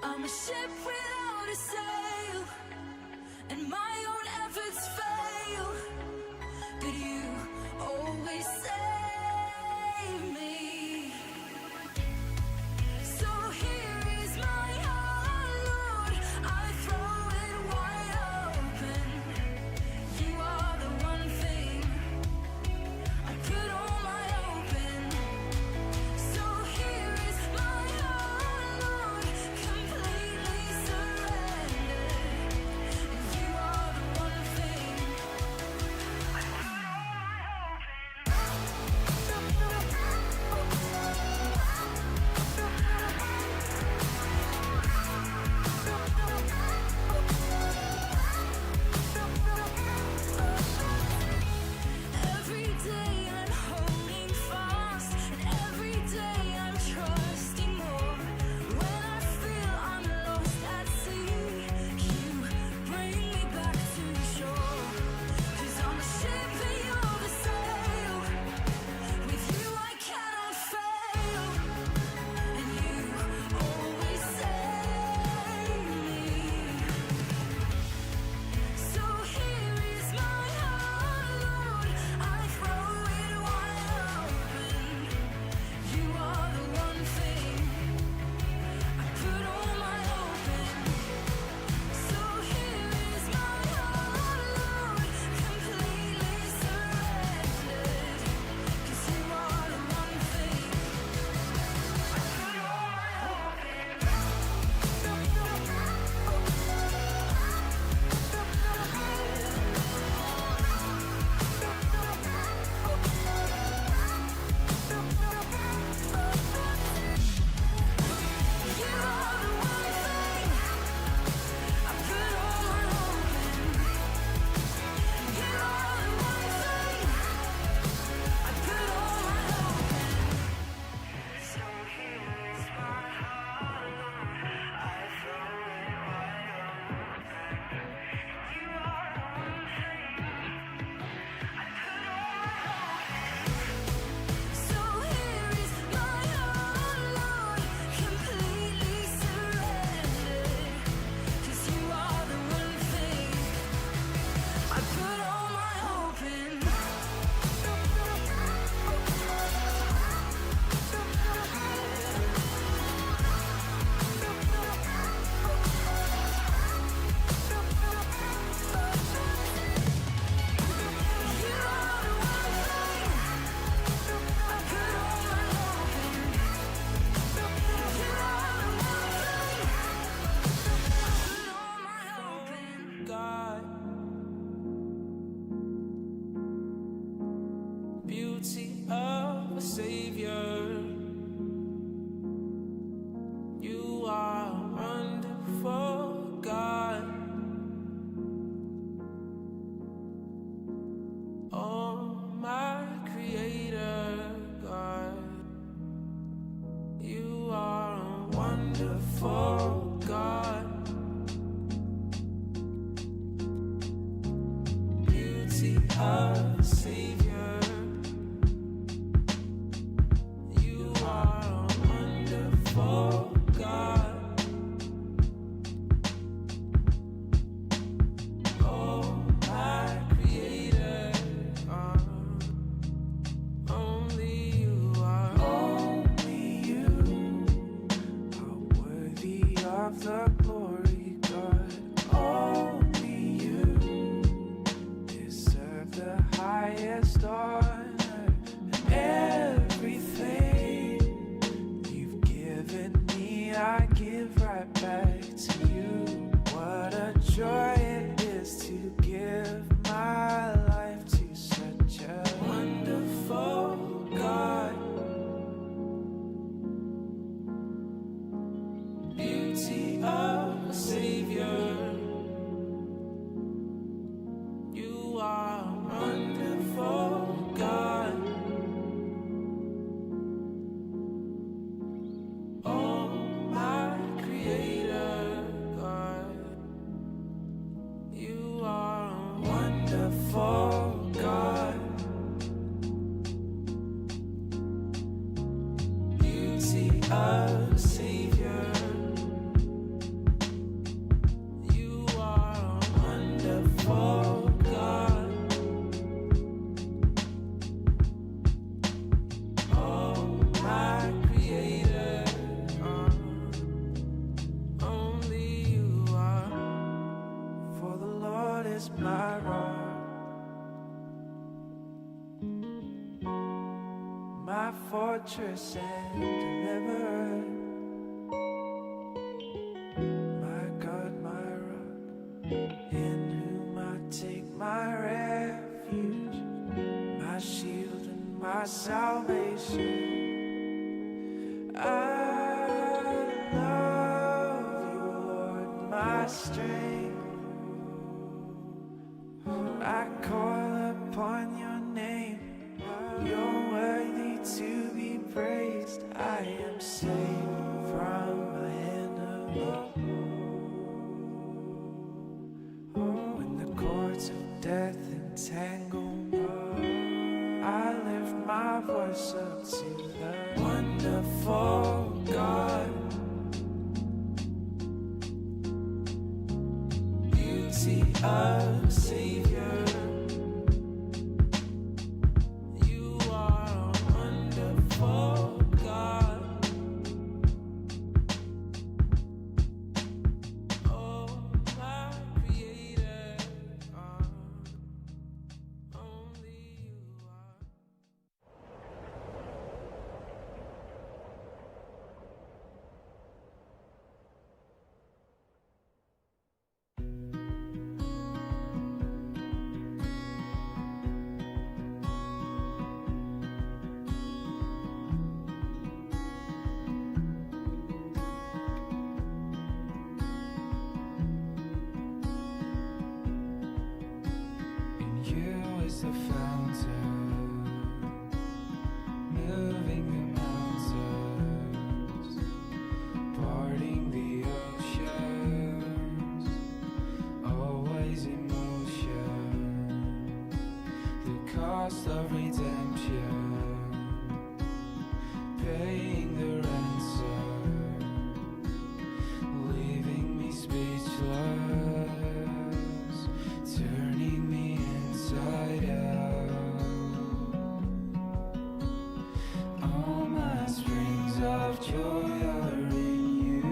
I'm a ship without a sail, and my own efforts fail, but you always save me. So here is my heart, Lord, I throw it wide open. You are the one thing I put all my hope in. So here is my heart, Lord, completely surrendered. You are the one thing I put all my hope Every day I'm holding fast, and every day I'm trusting more. When I feel I'm lost at sea, you bring me back to shore. 'Cause I'm a ship and you're the sail. With you I cannot fail, and you always save me. So here is my heart, Lord, I throw it wide open. You are the one thing I put all my hope in. So here is my heart, Lord, completely surrendered. 'Cause you are the one thing I put all my hope in. You are the one thing I put all my hope in. You are the one thing I put all my hope in. So here is my heart, Lord, I throw it wide open. You are the one thing I put all my hope in. So here is my heart, Lord, completely surrendered. 'Cause you are the one thing I put all my hope in. You are the one thing I put all my hope in. You are the one thing I put all my hope in. God, beauty of a savior, you are wonderful, God. Oh, my creator, God, you are a wonderful God. Beauty of a savior, you are a wonderful God. Oh, my creator, only you are. Only you are worthy of the glory, God. Only you deserve the highest honor. And everything you've given me, I give right back to you. What a joy it is to give my life to such a wonderful God. Beauty of a savior, you are a wonderful God. Oh, my creator, God, you are a wonderful God. Beauty of a savior, fortress and deliverer. My God, my rock, in whom I take my refuge, my shield and my salvation. I love you, Lord, my strength. I call upon your name. You're worthy to be praised. I am saved from my enemy. When the cords of death entangle me, I lift my voice up to the wonderful God. Beauty of Savior. You are a wonderful God. Oh, my Creator. Only you are. In you is the fountain, moving the mountains, parting the oceans, always in motion, the cost of redemption, paying the ransom, leaving me speechless, turning me inside out. All my springs of joy are in you.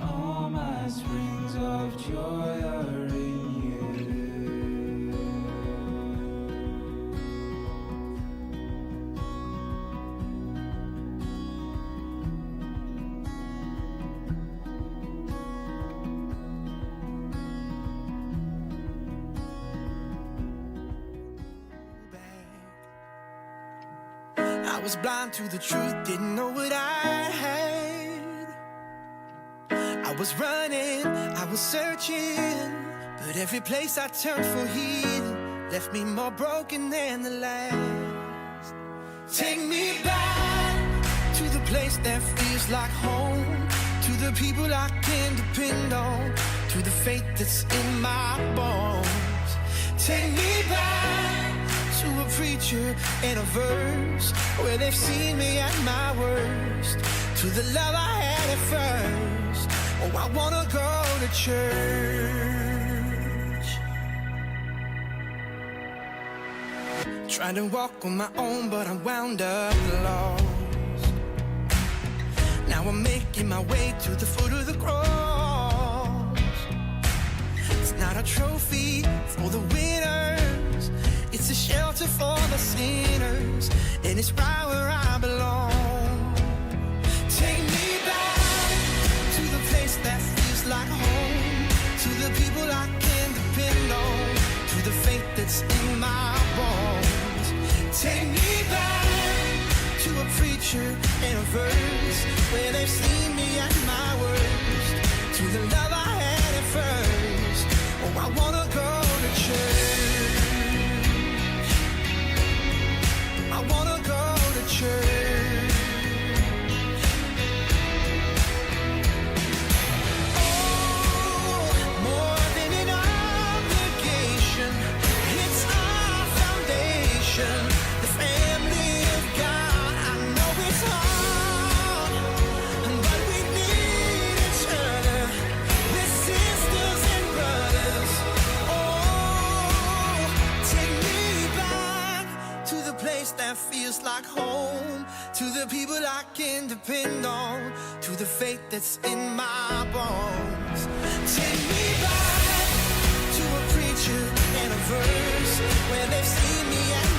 All my springs of joy are in you. I was blind to the truth, didn't know what I had. I was running, I was searching, but every place I turned for healing left me more broken than the last. Take me back to the place that feels like home, to the people I can depend on, to the faith that's in my bones. Take me back to a preacher and a verse where they've seen me at my worst, to the love I had at first. Oh, I wanna go to church. Trying to walk on my own, but I'm wound up lost. Now I'm making my way to the foot of the cross. It's not a trophy for the winners, it's a shelter for the sinners, and it's right where I belong. Take me back to the place that feels like home, to the people I can depend on, to the faith that's in my bones. Take me back to a preacher and a verse where they've seen me at my worst, to the love I had at first. Oh, I wanna go to church. I wanna go to church. Oh, more than an obligation, it's our foundation, the family of God. I know it's hard, but we need each other. We're sisters and brothers. Oh, take me back to the place that feels like home, to the people I can depend on, to the faith that's in my bones. Take me back to a preacher and a verse where they've seen me at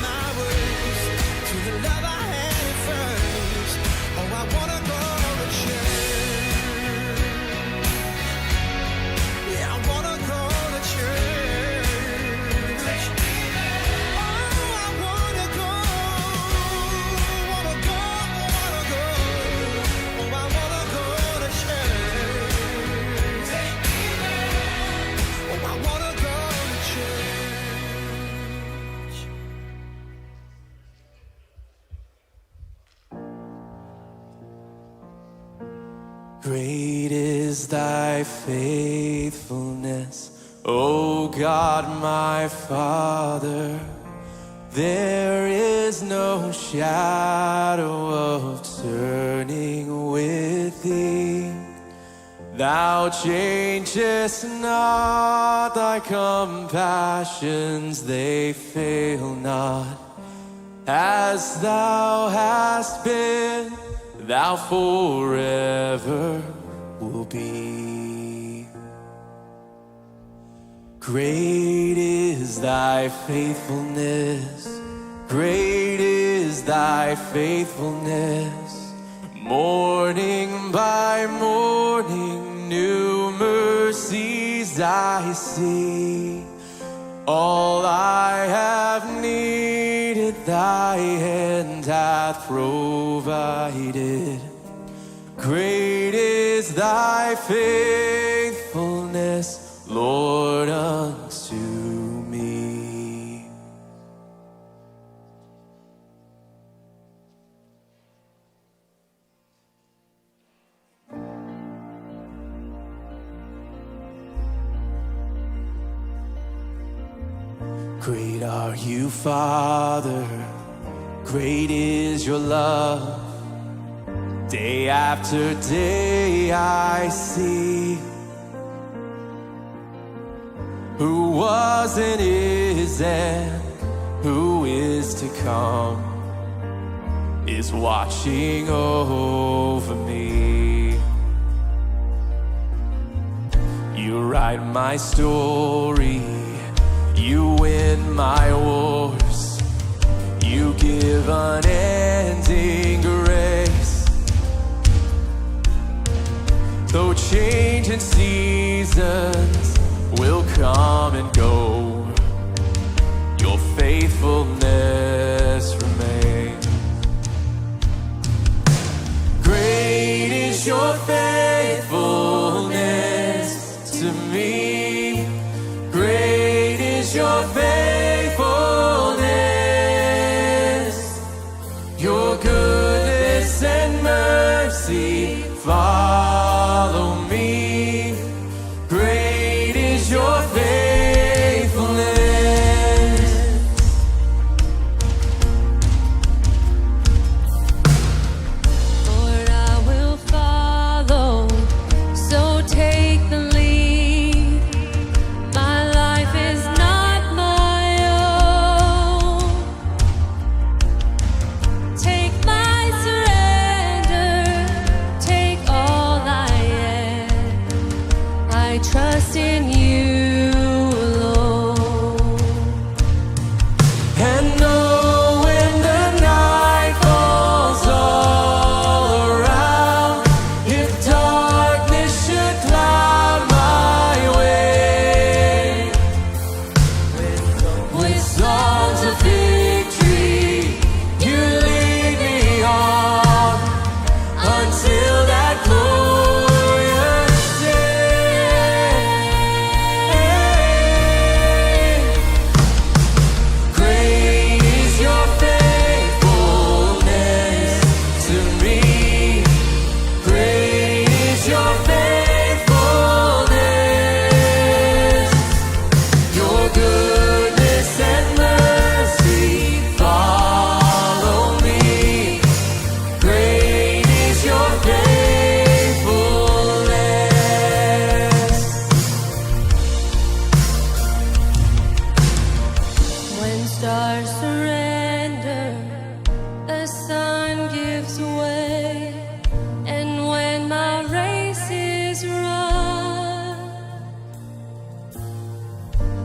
Great is thy faithfulness, O God my Father. There is no shadow of turning with thee. Thou changest not, thy compassions, they fail not. As thou hast been, thou forever will be. Great is thy faithfulness, great is thy faithfulness. Morning by morning, new mercies I see. All I have needed, thy hand hath provided. Great is thy faithfulness, Lord, unto me. Great are you, Father, great is your love. Day after day I see who was and is and who is to come is watching over me. You write my story, you win my wars, you give unending grace. Though changing seasons will come and go, your faithfulness remains. Great is your faithfulness to me. Great is your faithfulness. Your goodness and mercy follow me. Great is your faithfulness. Lord, I will follow, so take the lead. My life is not my own. Take my surrender, take all I am. I trust in you alone. And know when the night falls all around, if darkness should cloud my way, with songs of victory you lead me on until that glorious day. Great is your faithfulness to me. Great is your faithfulness. Your goodness and mercy follow me. Great is your faithfulness. When stars surrender, the sun gives way, and when my race is run,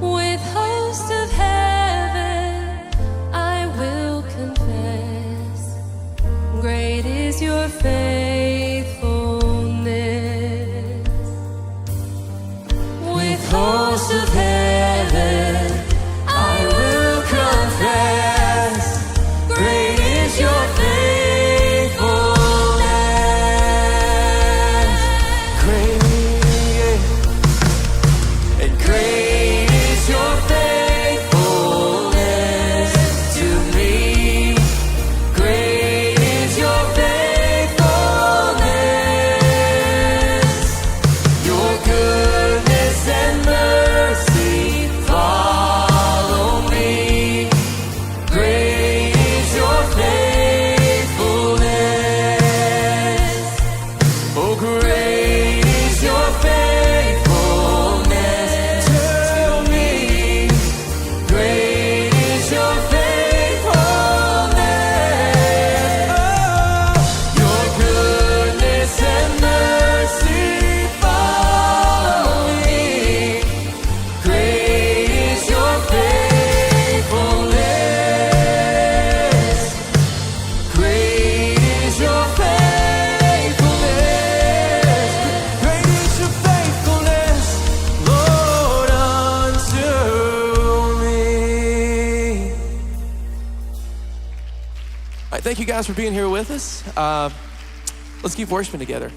with hosts of heaven I will confess, great is your faithfulness. With hosts of heaven I will confess, great is your faithfulness. Great, and great is your faithfulness to me. Great is your faithfulness. right, thank you guys for being here with us. Let's keep worshiping together.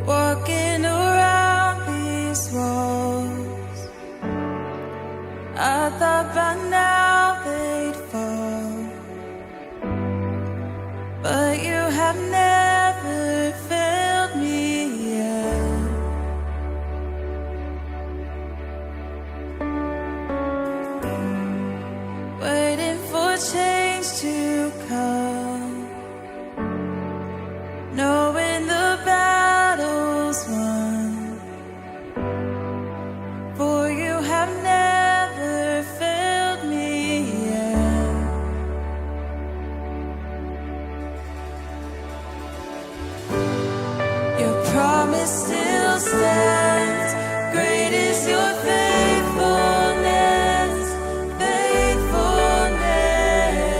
Walking around these walls, I thought by now they'd fall, but you have never failed me yet. Waiting for change to come, knowing the battle's won, for you have never failed me yet. Your promise still stands, great is your faithfulness, faithfulness.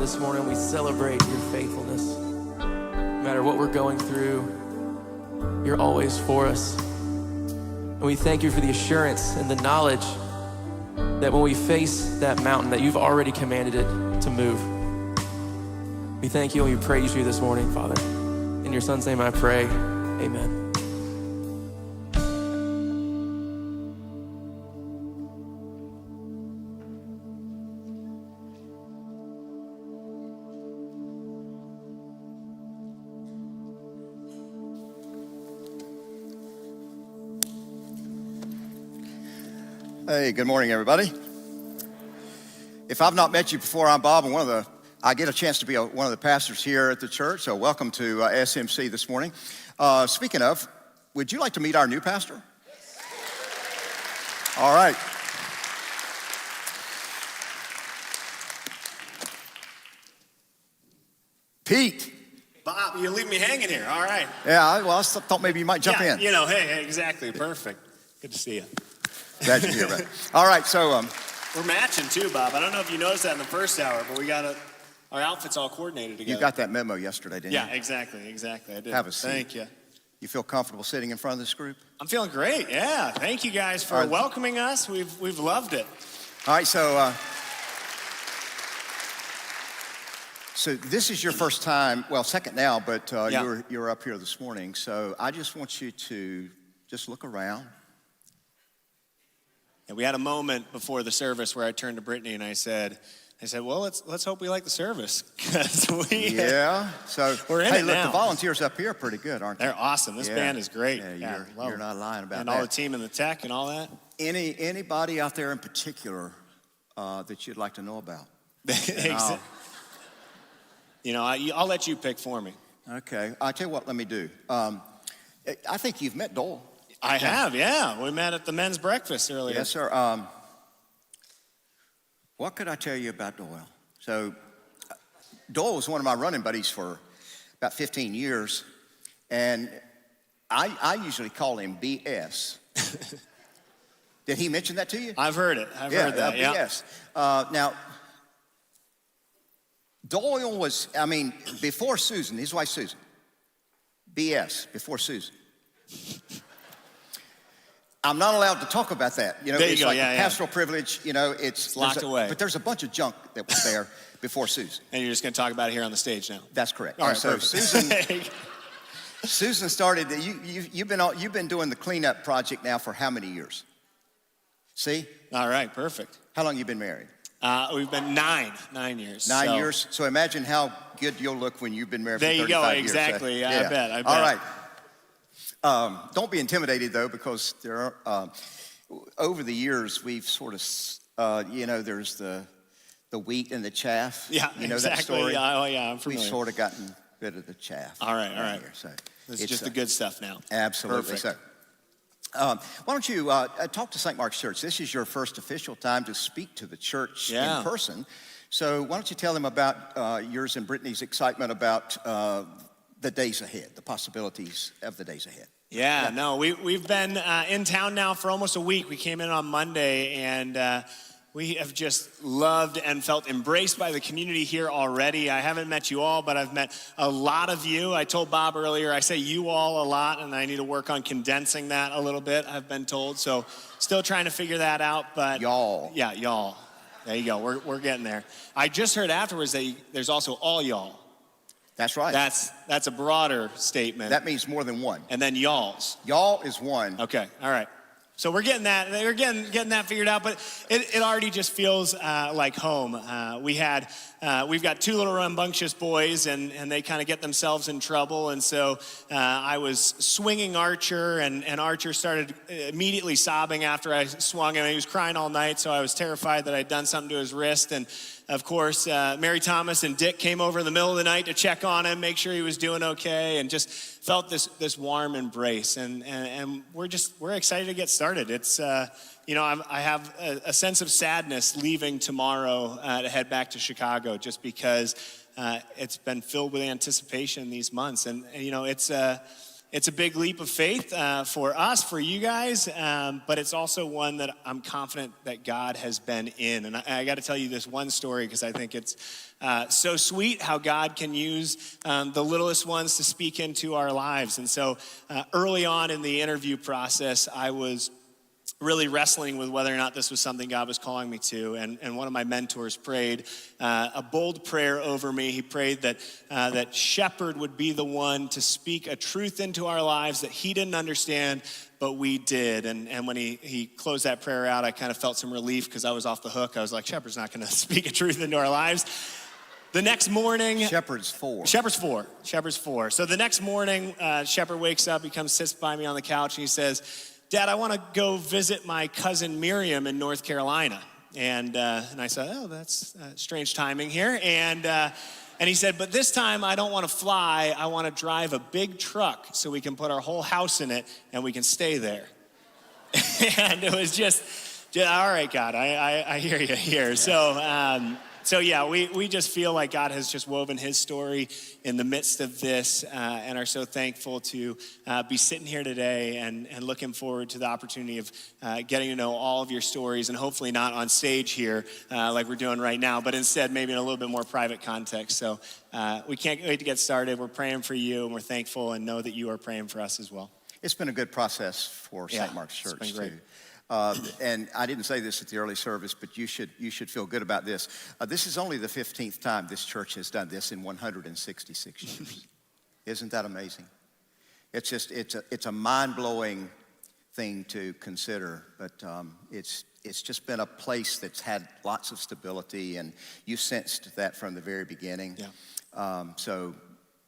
this morning. We celebrate your faithfulness. No matter what we're going through, you're always for us. And we thank you for the assurance and the knowledge that when we face that mountain, that you've already commanded it to move. We thank you and we praise you this morning, Father. In your Son's name I pray, amen. Hey, good morning, everybody. If I've not met you before, I'm Bob, and I get a chance to be one of the pastors here at the church, so welcome to SMC this morning. Speaking of, would you like to meet our new pastor? All right. Pete. Bob, you leave me hanging here. All right. Yeah, well, I thought maybe you might jump in. You know, hey, exactly. Perfect. Good to see you. Glad you're here, man. All right, so we're matching too, Bob. I don't know if you noticed that in the first hour, but we got our outfits all coordinated together. you got that memo yesterday, didn't you? Yeah, exactly. I did. Have a seat. Thank you. You feel comfortable sitting in front of this group? I'm feeling great. Yeah. Thank you guys for welcoming us. We've loved it. All right, so this is your first time, well, second now, but you're up here this morning. So I just want you to just look around. And we had a moment before the service where I turned to Brittany and I said, well, let's hope we like the service, because So we're in it look, now. the volunteers up here are pretty good, aren't they? They're awesome. This band is great. Yeah, you're not lying about and that. all the team and the tech and all that. Anybody out there in particular that you'd like to know about? I'll let you pick for me. Okay, I'll tell you what, let me do. I think you've met Dole. I have, yeah. We met at the men's breakfast earlier. Yes, sir. What could I tell you about Doyle? So, Doyle was one of my running buddies for about 15 years, and I usually call him BS. Did he mention that to you? I've heard it. I've heard that, BS. Now, Doyle was, before Susan, his wife Susan, BS, before Susan. I'm not allowed to talk about that. There you it's go. like Yeah, pastoral privilege. It's locked away. But there's a bunch of junk that was there before Susan. And you're just going to talk about it here on the stage now. That's correct. All right, so perfect. Susan started. You've been doing the cleanup project now for how many years? See? All right, perfect. How long you been married? We've been 9 years. 9 years. So imagine how good you'll look when you've been married for 35 years. There you go. Exactly. So, I bet. All right. Don't be intimidated, though, because there are, over the years, we've sort of, there's the wheat and the chaff. Yeah, you know exactly. that story? Yeah, I'm familiar. We've sort of gotten rid of the chaff. All right. Here, so This is just the good stuff now. Absolutely. Perfect. So, why don't you talk to St. Mark's Church? This is your first official time to speak to the church in person. So why don't you tell them about yours and Brittany's excitement about the days ahead, the possibilities of the days ahead. Yeah, no, we've been in town now for almost a week. We came in on Monday, and we have just loved and felt embraced by the community here already. I haven't met you all, but I've met a lot of you. I told Bob earlier, I say you all a lot, and I need to work on condensing that a little bit, I've been told. So still trying to figure that out, but... Y'all. Yeah, y'all. There you go, we're getting there. I just heard afterwards that there's also all y'all. That's right. That's a broader statement. That means more than one. And then y'all's. Y'all is one. Okay, all right. So we're getting that. We're getting that figured out, but it already just feels like home. We've got two little rambunctious boys, and they kind of get themselves in trouble. And so I was swinging Archer, and Archer started immediately sobbing after I swung him. He was crying all night, so I was terrified that I'd done something to his wrist. And of course, Mary Thomas and Dick came over in the middle of the night to check on him, make sure he was doing okay, and just felt this warm embrace. And we're excited to get started. It's I have a sense of sadness leaving tomorrow to head back to Chicago, just because it's been filled with anticipation these months. And it's It's a big leap of faith for us, for you guys, but it's also one that I'm confident that God has been in. And I got to tell you this one story because I think it's so sweet how God can use the littlest ones to speak into our lives. And so early on in the interview process, I was really wrestling with whether or not this was something God was calling me to. And one of my mentors prayed a bold prayer over me. He prayed that Shepherd would be the one to speak a truth into our lives that he didn't understand, but we did. And when he closed that prayer out, I kind of felt some relief because I was off the hook. I was like, Shepherd's not going to speak a truth into our lives. The next morning... Shepherd's 4. Shepherd's 4. Shepherd's 4. So the next morning, Shepherd wakes up, he comes, sits by me on the couch, and he says, Dad, I want to go visit my cousin Miriam in North Carolina. And I said, oh, that's strange timing here. And he said, but this time I don't want to fly. I want to drive a big truck so we can put our whole house in it and we can stay there. And it was just all right, God, I hear you here. So yeah, we just feel like God has just woven his story in the midst of this and are so thankful to be sitting here today and looking forward to the opportunity of getting to know all of your stories and hopefully not on stage here like we're doing right now, but instead maybe in a little bit more private context. So we can't wait to get started. We're praying for you and we're thankful and know that you are praying for us as well. It's been a good process for St. Mark's Church, it's been great. too. And I didn't say this at the early service, but you should feel good about this. This is only the 15th time this church has done this in 166 years. Isn't that amazing? It's just, it's a mind-blowing thing to consider, but it's just been a place that's had lots of stability, and you sensed that from the very beginning. Yeah. So,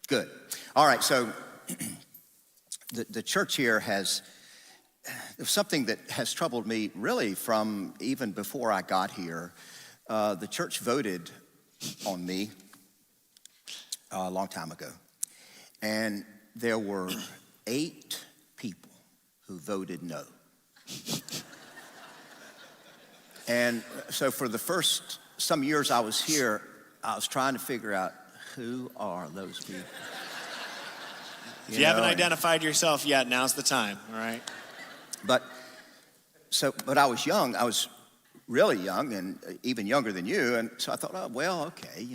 good. All right, so the church here has... something that has troubled me really from even before I got here. The church voted on me a long time ago. And there were 8 people who voted no. And so for the first some years I was here, I was trying to figure out who are those people. If you haven't identified yourself yet, now's the time, all right? But I was young. I was really young and even younger than you. And so I thought, oh, well, okay,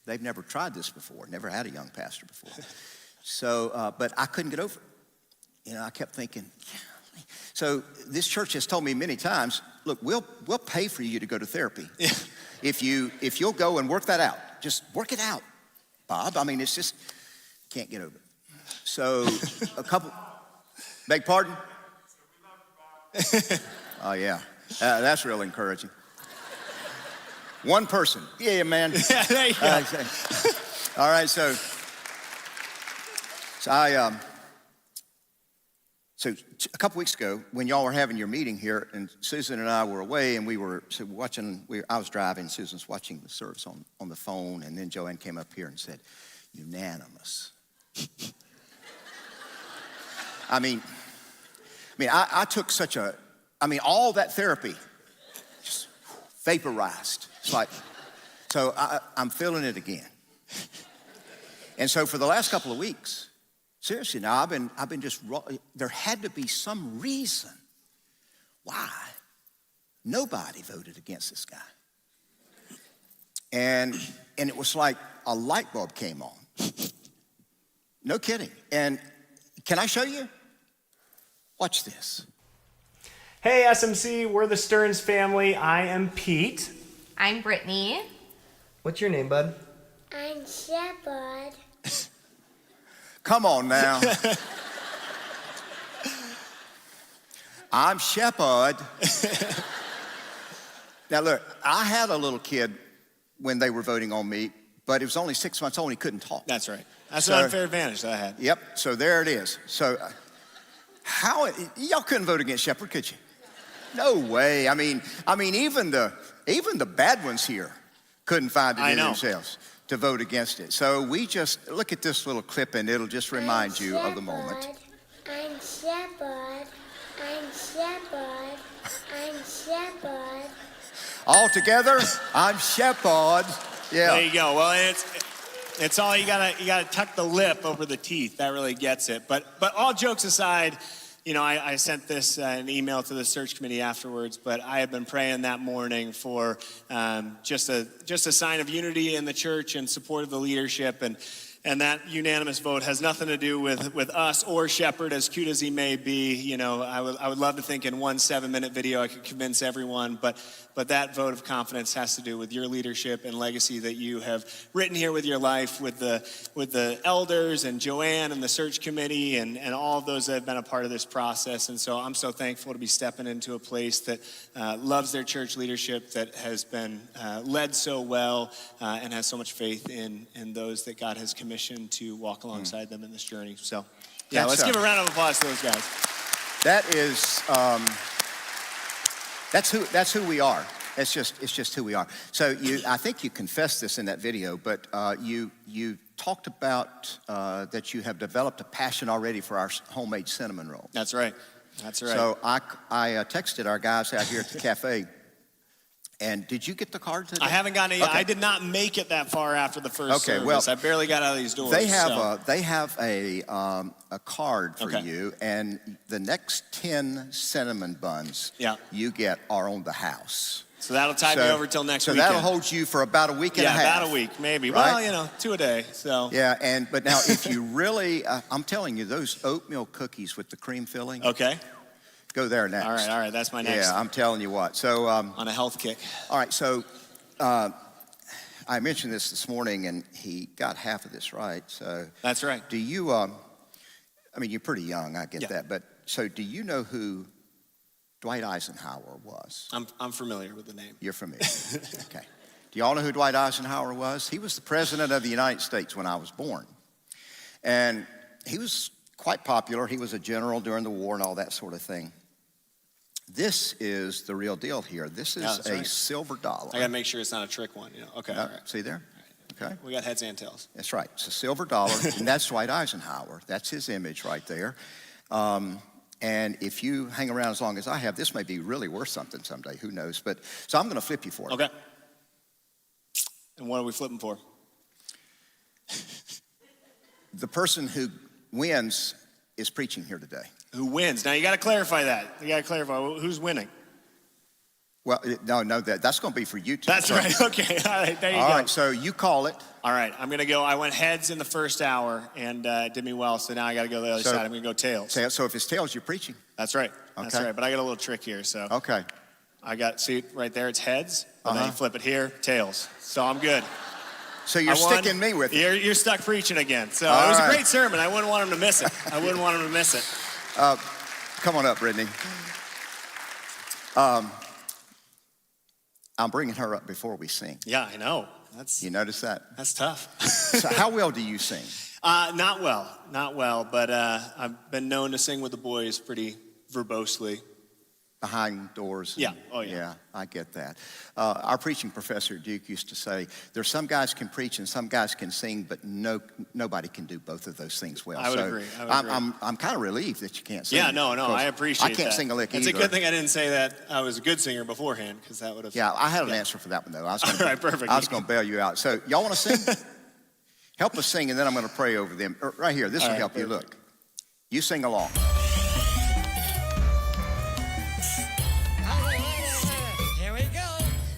they've never tried this before, never had a young pastor before. So, but I couldn't get over it. I kept thinking, yeah. So this church has told me many times, look, we'll pay for you to go to therapy. Yeah. If you'll go and work that out, just work it out, Bob. I mean, it's just, can't get over it. So beg pardon? Oh, yeah. That's real encouraging. One person. Yeah, man. Yeah, there you go. All right, so a couple weeks ago, when y'all were having your meeting here, and Susan and I were away, and we were watching, I was driving, Susan's watching the service on the phone, and then Joanne came up here and said, unanimous. I took all that therapy just vaporized. It's like, so I'm feeling it again. And so for the last couple of weeks, seriously, now I've been just, there had to be some reason why nobody voted against this guy. And it was like a light bulb came on. No kidding. And can I show you? Watch this. Hey SMC, we're the Stearns family. I am Pete. I'm Brittany. What's your name, bud? I'm Shepherd. Come on now. I'm Shepherd. Now look, I had a little kid when they were voting on me, but it was only 6 months old and he couldn't talk. That's right. That's an unfair advantage that I had. Yep, so there it is. So y'all couldn't vote against Shepherd, could you? No way. I mean, even the bad ones here couldn't find it in themselves to vote against it. So we just look at this little clip and it'll just remind you of the moment. I'm Shepherd. I'm Shepherd. I'm Shepherd. All together, I'm Shepherd. Yeah. There you go. Well, It's all you gotta tuck the lip over the teeth. That really gets it. But all jokes aside, you know, I sent this an email to the search committee afterwards, but I have been praying that morning for just a sign of unity in the church and support of the leadership. And that unanimous vote has nothing to do with us or Shepherd, as cute as he may be. You know, I would love to think in one 7-minute video I could convince everyone, but that vote of confidence has to do with your leadership and legacy that you have written here with your life, with the elders and Joanne and the search committee and all of those that have been a part of this process. And so I'm so thankful to be stepping into a place that loves their church leadership, that has been led so well and has so much faith in those that God has commissioned to walk alongside them in this journey. So, yeah, let's give a round of applause to those guys. That is, that's who we are. It's just who we are. So I think you confessed this in that video, but you talked about that you have developed a passion already for our homemade cinnamon roll. That's right. That's right. So I texted our guys out here at the cafe. And did you get the card today? I haven't gotten it yet. Okay. I did not make it that far after the first service. Well, I barely got out of these doors. They have a card for you, and the next 10 cinnamon buns you get are on the house. So that'll tide me over till next week. So that'll hold you for about a week and a half. Yeah, about a week, maybe. Right? Well, you know, 2 a day, so. Yeah, but now if you really, I'm telling you, those oatmeal cookies with the cream filling. Okay. Go there next. All right, that's my next. Yeah, I'm telling you what. So on a health kick. All right, so I mentioned this morning, and he got half of this right. So that's right. Do you? I mean, you're pretty young. I get that, but so do you know who Dwight Eisenhower was? I'm familiar with the name. You're familiar. Okay. Do y'all know who Dwight Eisenhower was? He was the president of the United States when I was born, and he was quite popular. He was a general during the war and all that sort of thing. This is the real deal here. This is a silver dollar. I gotta make sure it's not a trick one. You know? Okay. All right. See there? Okay. We got heads and tails. That's right. It's a silver dollar, and that's Dwight Eisenhower. That's his image right there. And if you hang around as long as I have, this may be really worth something someday. Who knows? But so I'm going to flip you for it. Okay. And what are we flipping for? The person who wins is preaching here today. Who wins? Now you got to clarify that. You got to clarify who's winning. Well, no, that's going to be for you two. That's right. Okay. All right. There you go. All right. So you call it. All right. I'm going to go. I went heads in the first hour and it did me well. So now I got to go to the other side. I'm going to go tails. So if it's tails, you're preaching. That's right. Okay. That's right. But I got a little trick here. So. Okay. See right there, it's heads. And then you flip it here, tails. So I'm good. So you're sticking me with it. You're stuck preaching again. So it was a great sermon. I wouldn't want him to miss it. Come on up, Brittany. I'm bringing her up before we sing. Yeah, I know. You notice that? That's tough. So how well do you sing? Not well, but I've been known to sing with the boys pretty verbosely. Behind doors. Yeah. Oh, yeah. Yeah, I get that. Our preaching professor, Duke, used to say, there's some guys can preach and some guys can sing, but nobody can do both of those things well. I would agree. I'm kind of relieved that you can't sing. Yeah, no, I appreciate that. I can't sing a lick either. It's a good thing I didn't say that I was a good singer beforehand, because that would have... Yeah, I had an answer for that one, though. All right, perfect. I was going to bail you out. So y'all want to sing? Help us sing, and then I'm going to pray over them. Right here, this will help you. Look. You sing along.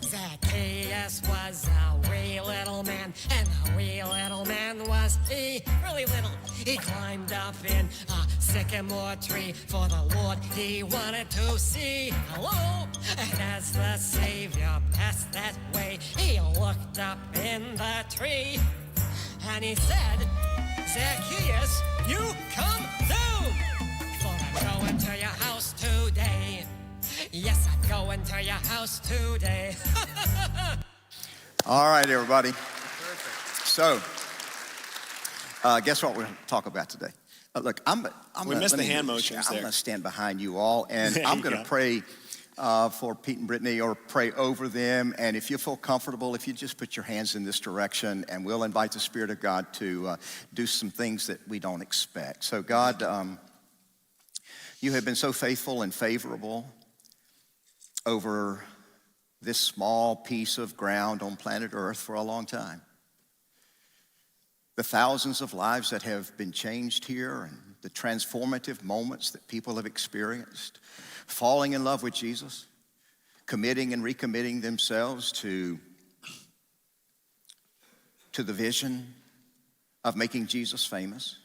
Zacchaeus was a wee little man, and a wee little man was he, really little. He climbed up in a sycamore tree, for the Lord he wanted to see. Hello? And as the Savior passed that way, he looked up in the tree, and he said, Zacchaeus, you come down, for I'm going to your house today. Yes, I'm going to your house today. All right, everybody. Perfect. So, guess what we're going to talk about today? Look, we missed the hand motions there. I'm going to stand behind you all, and I'm going to pray for Pete and Brittany, or pray over them. And if you feel comfortable, if you just put your hands in this direction, and we'll invite the Spirit of God to do some things that we don't expect. So, God, you have been so faithful and favorable over this small piece of ground on planet Earth for a long time. the thousands of lives that have been changed here and the transformative moments that people have experienced, falling in love with Jesus, committing and recommitting themselves to the vision of making Jesus famous.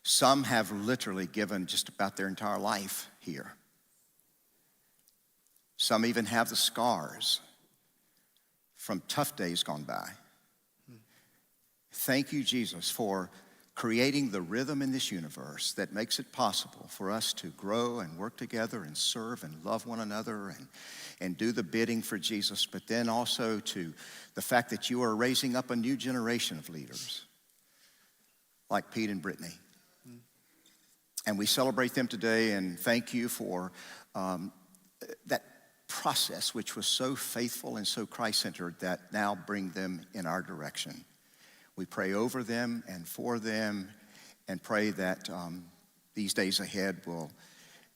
Some have literally given just about their entire life here. Some even have the scars from tough days gone by. Thank you, Jesus, for creating the rhythm in this universe that makes it possible for us to grow and work together and serve and love one another and do the bidding for Jesus, but then also to the fact that you are raising up a new generation of leaders like Pete and Brittany. And we celebrate them today and thank you for that process which was so faithful and so Christ-centered that now bring them in our direction. We pray over them and for them and pray that these days ahead will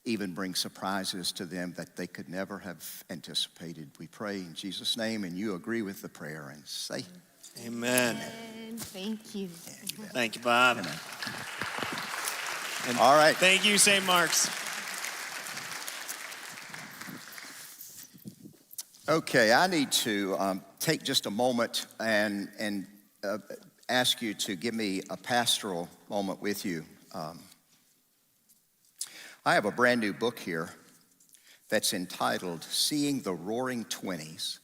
even bring surprises to them that they could never have anticipated. We pray in Jesus' name, and you agree with the prayer and say, Amen. Amen. Thank you. Thank you, Bob. Amen. And all right. Thank you, St. Mark's. Okay, I need to take just a moment and ask you to give me a pastoral moment with you. I have a brand new book here that's entitled Seeing the Roaring Twenties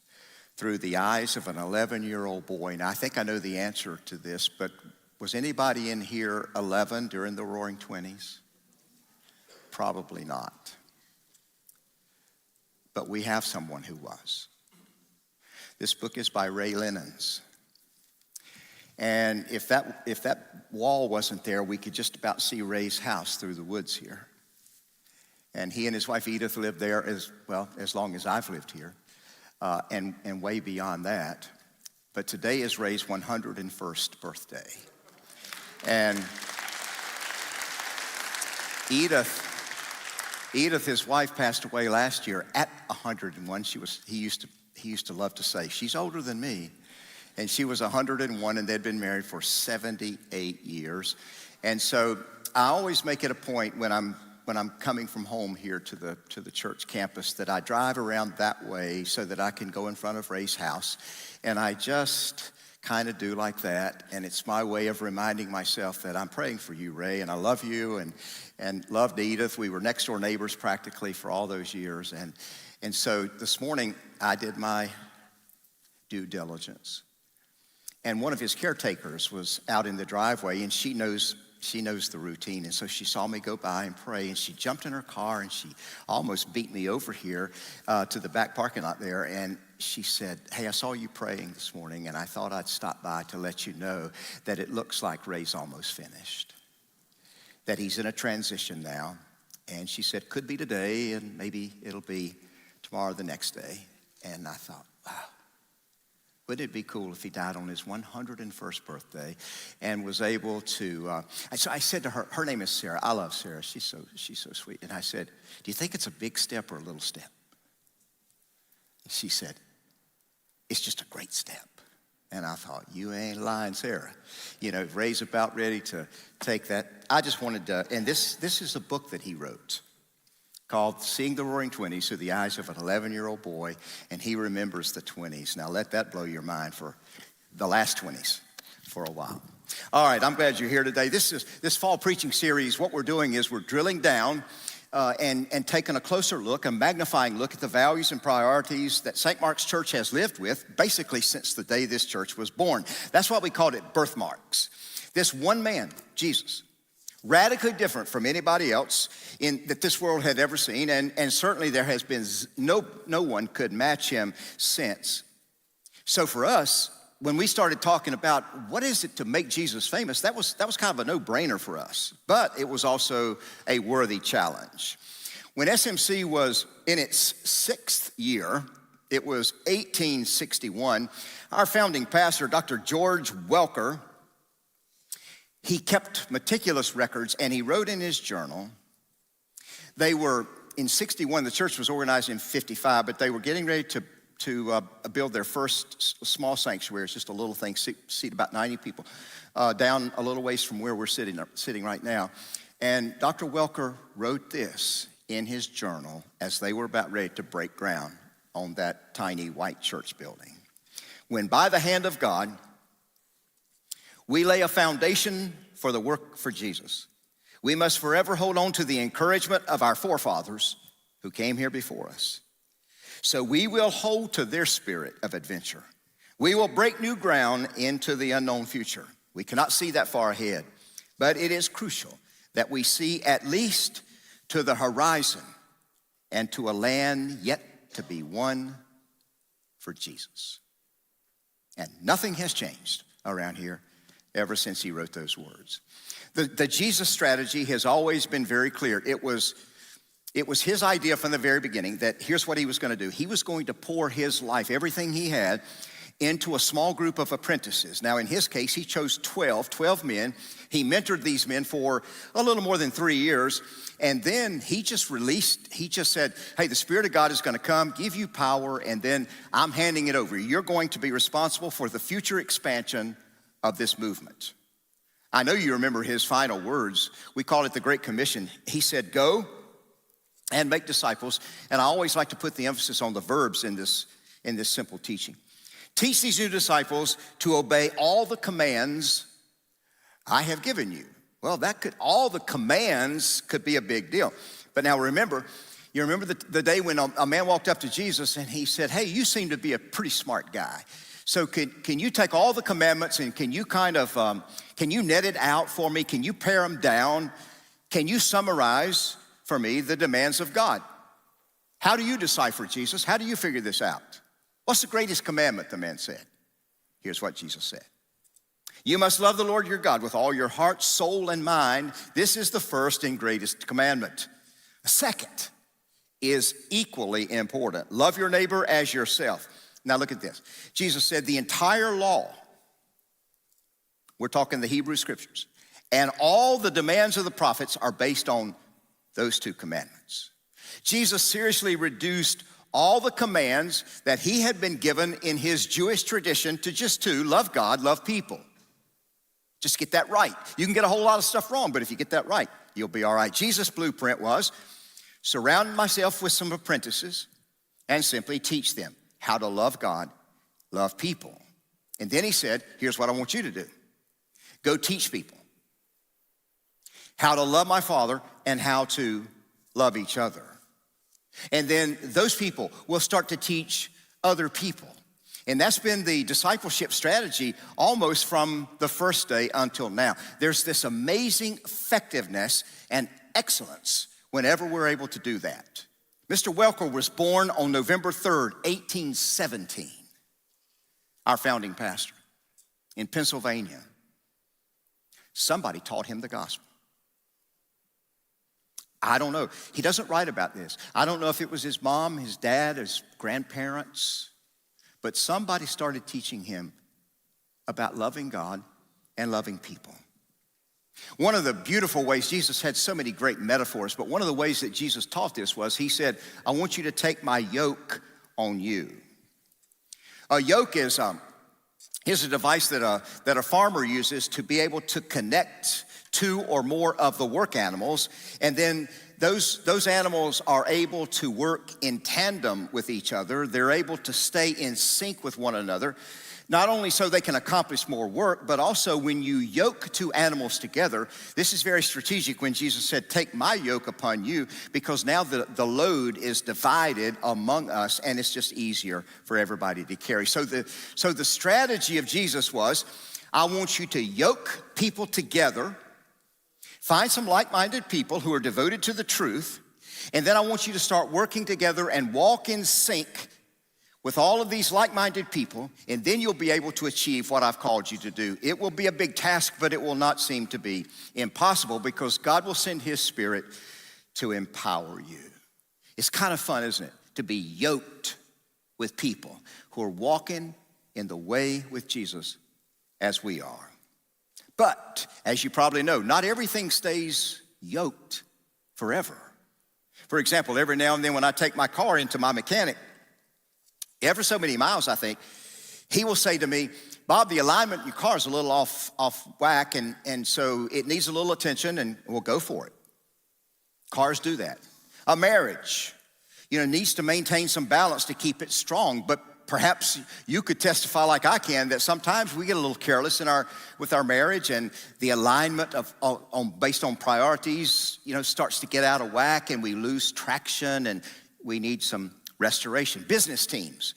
Through the Eyes of an 11-Year-Old Boy. Now, I think I know the answer to this, but was anybody in here 11 during the Roaring Twenties? Probably not. But we have someone who was. This book is by Ray Lennons. And if that wall wasn't there, we could just about see Ray's house through the woods here. And he and his wife Edith lived there as long as I've lived here, and way beyond that. But today is Ray's 101st birthday. And Edith, his wife, passed away last year at 101. He used to love to say, she's older than me. And she was 101, and they'd been married for 78 years. And so I always make it a point when I'm coming from home here to the church campus that I drive around that way so that I can go in front of Ray's house. And I just kind of do like that. And it's my way of reminding myself that I'm praying for you, Ray, and I love you and loved Edith. We were next door neighbors practically for all those years. And so this morning I did my due diligence. And one of his caretakers was out in the driveway, and she knows the routine. And so she saw me go by and pray, and she jumped in her car, and she almost beat me over here to the back parking lot there. And she said, hey, I saw you praying this morning, and I thought I'd stop by to let you know that it looks like Ray's almost finished, that he's in a transition now. And she said, could be today, and maybe it'll be tomorrow, the next day. And I thought, wow. Wouldn't it be cool if he died on his 101st birthday and was able to, so I said to her, her name is Sarah. I love Sarah. She's so sweet. And I said, do you think it's a big step or a little step? And she said, it's just a great step. And I thought, you ain't lying, Sarah. You know, Ray's about ready to take that. I just wanted to, and this is a book that he wrote called Seeing the Roaring Twenties Through the Eyes of an 11-Year-Old Boy, and he remembers the 20s. Now let that blow your mind for the last 20s for a while. All right, I'm glad you're here today. This fall preaching series, what we're doing is we're drilling down and taking a closer look, a magnifying look at the values and priorities that St. Mark's Church has lived with basically since the day this church was born. That's why we called it birthmarks. This one man, Jesus, radically different from anybody else that this world had ever seen, and certainly there has been no one could match him since. So for us, when we started talking about what is it to make Jesus famous, that was kind of a no-brainer for us, but it was also a worthy challenge. When SMC was in its 6th year, it was 1861, our founding pastor, Dr. George Welker, he kept meticulous records, and he wrote in his journal, they were in 61, the church was organized in 55, but they were getting ready build their first small sanctuary. It's just a little thing, seat about 90 people, down a little ways from where we're sitting right now. And Dr. Welker wrote this in his journal as they were about ready to break ground on that tiny white church building. When by the hand of God, we lay a foundation for the work for Jesus, we must forever hold on to the encouragement of our forefathers who came here before us. So we will hold to their spirit of adventure. We will break new ground into the unknown future. We cannot see that far ahead, but it is crucial that we see at least to the horizon and to a land yet to be won for Jesus. And nothing has changed around here ever since he wrote those words. The Jesus strategy has always been very clear. It was his idea from the very beginning that here's what he was going to do. He was going to pour his life, everything he had, into a small group of apprentices. Now, in his case, he chose 12 men. He mentored these men for a little more than 3 years. And then he just said, hey, the Spirit of God is going to come, give you power, and then I'm handing it over. You're going to be responsible for the future expansion of this movement. I know you remember his final words. We call it the Great Commission. He said, go and make disciples. And I always like to put the emphasis on the verbs in this simple teaching. Teach these new disciples to obey all the commands I have given you. Well, all the commands could be a big deal. But now you remember the day when a man walked up to Jesus and he said, hey, you seem to be a pretty smart guy. So can you take all the commandments and can you can you net it out for me? Can you pare them down? Can you summarize for me the demands of God? How do you decipher, Jesus? How do you figure this out? What's the greatest commandment, the man said? Here's what Jesus said. You must love the Lord your God with all your heart, soul, and mind. This is the first and greatest commandment. The second is equally important. Love your neighbor as yourself. Now look at this. Jesus said the entire law, we're talking the Hebrew scriptures, and all the demands of the prophets are based on those two commandments. Jesus seriously reduced all the commands that he had been given in his Jewish tradition to just two: love God, love people. Just get that right. You can get a whole lot of stuff wrong, but if you get that right, you'll be all right. Jesus' blueprint was surround myself with some apprentices and simply teach them how to love God, love people. And then he said, here's what I want you to do. Go teach people how to love my Father and how to love each other. And then those people will start to teach other people. And that's been the discipleship strategy almost from the first day until now. There's this amazing effectiveness and excellence whenever we're able to do that. Mr. Welker was born on November 3rd, 1817, our founding pastor, in Pennsylvania. Somebody taught him the gospel. I don't know. He doesn't write about this. I don't know if it was his mom, his dad, his grandparents, but somebody started teaching him about loving God and loving people. One of the beautiful ways, Jesus had so many great metaphors, but one of the ways that Jesus taught this was he said, I want you to take my yoke on you. A yoke is a device that a farmer uses to be able to connect two or more of the work animals, and then those animals are able to work in tandem with each other. They're able to stay in sync with one another, not only so they can accomplish more work, but also when you yoke two animals together. This is very strategic when Jesus said, take my yoke upon you, because now the load is divided among us and it's just easier for everybody to carry. So the strategy of Jesus was, I want you to yoke people together, find some like-minded people who are devoted to the truth, and then I want you to start working together and walk in sync with all of these like-minded people, and then you'll be able to achieve what I've called you to do. It will be a big task, but it will not seem to be impossible because God will send his Spirit to empower you. It's kind of fun, isn't it, to be yoked with people who are walking in the way with Jesus as we are. But, as you probably know, not everything stays yoked forever. For example, every now and then when I take my car into my mechanic, ever so many miles, I think, he will say to me, Bob, the alignment in your car is a little off whack, and so it needs a little attention, and we'll go for it. Cars do that. A marriage, needs to maintain some balance to keep it strong, but perhaps you could testify like I can that sometimes we get a little careless with our marriage, and the alignment based on priorities, starts to get out of whack, and we lose traction, and we need some restoration. Business teams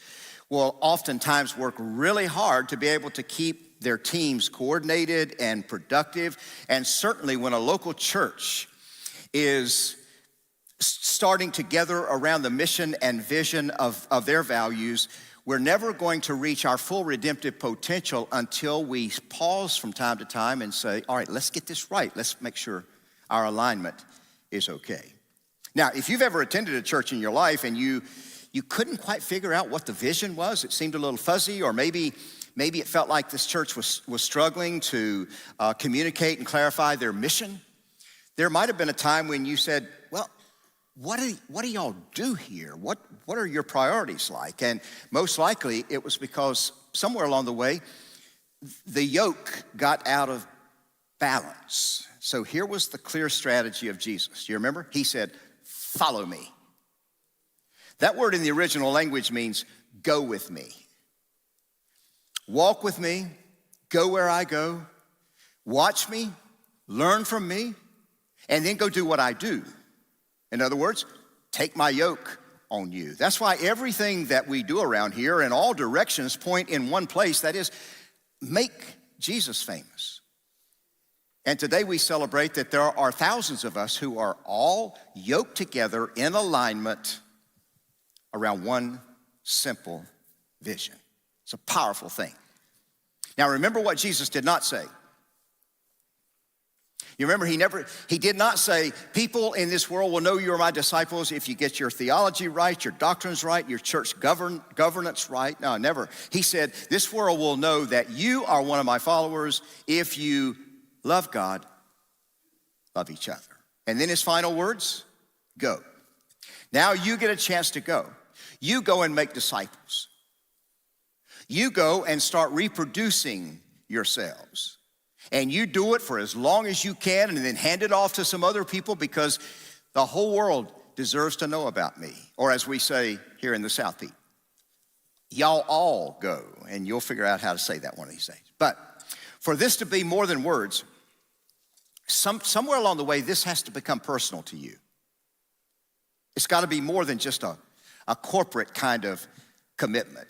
will oftentimes work really hard to be able to keep their teams coordinated and productive, and certainly when a local church is starting together around the mission and vision of their values, we're never going to reach our full redemptive potential until we pause from time to time and say, all right, let's get this right. Let's make sure our alignment is okay. Now, if you've ever attended a church in your life and you couldn't quite figure out what the vision was, it seemed a little fuzzy, or maybe it felt like this church was struggling to communicate and clarify their mission, there might have been a time when you said, well, what do y'all do here? What are your priorities like? And most likely it was because somewhere along the way, the yoke got out of balance. So here was the clear strategy of Jesus. You remember? He said, follow me. That word in the original language means go with me. Walk with me, go where I go, watch me, learn from me, and then go do what I do. In other words, take my yoke on you. That's why everything that we do around here in all directions point in one place, that is, make Jesus famous. And today we celebrate that there are thousands of us who are all yoked together in alignment around one simple vision. It's a powerful thing. Now remember what Jesus did not say. You remember he did not say, people in this world will know you are my disciples if you get your theology right, your doctrines right, your church governance right. No, never. He said, this world will know that you are one of my followers if you love God, love each other. And then his final words, go. Now you get a chance to go. You go and make disciples. You go and start reproducing yourselves. And you do it for as long as you can and then hand it off to some other people, because the whole world deserves to know about me. Or as we say here in the South Peak, y'all all go. And you'll figure out how to say that one of these days. But for this to be more than words, somewhere along the way, this has to become personal to you. It's got to be more than just a corporate kind of commitment.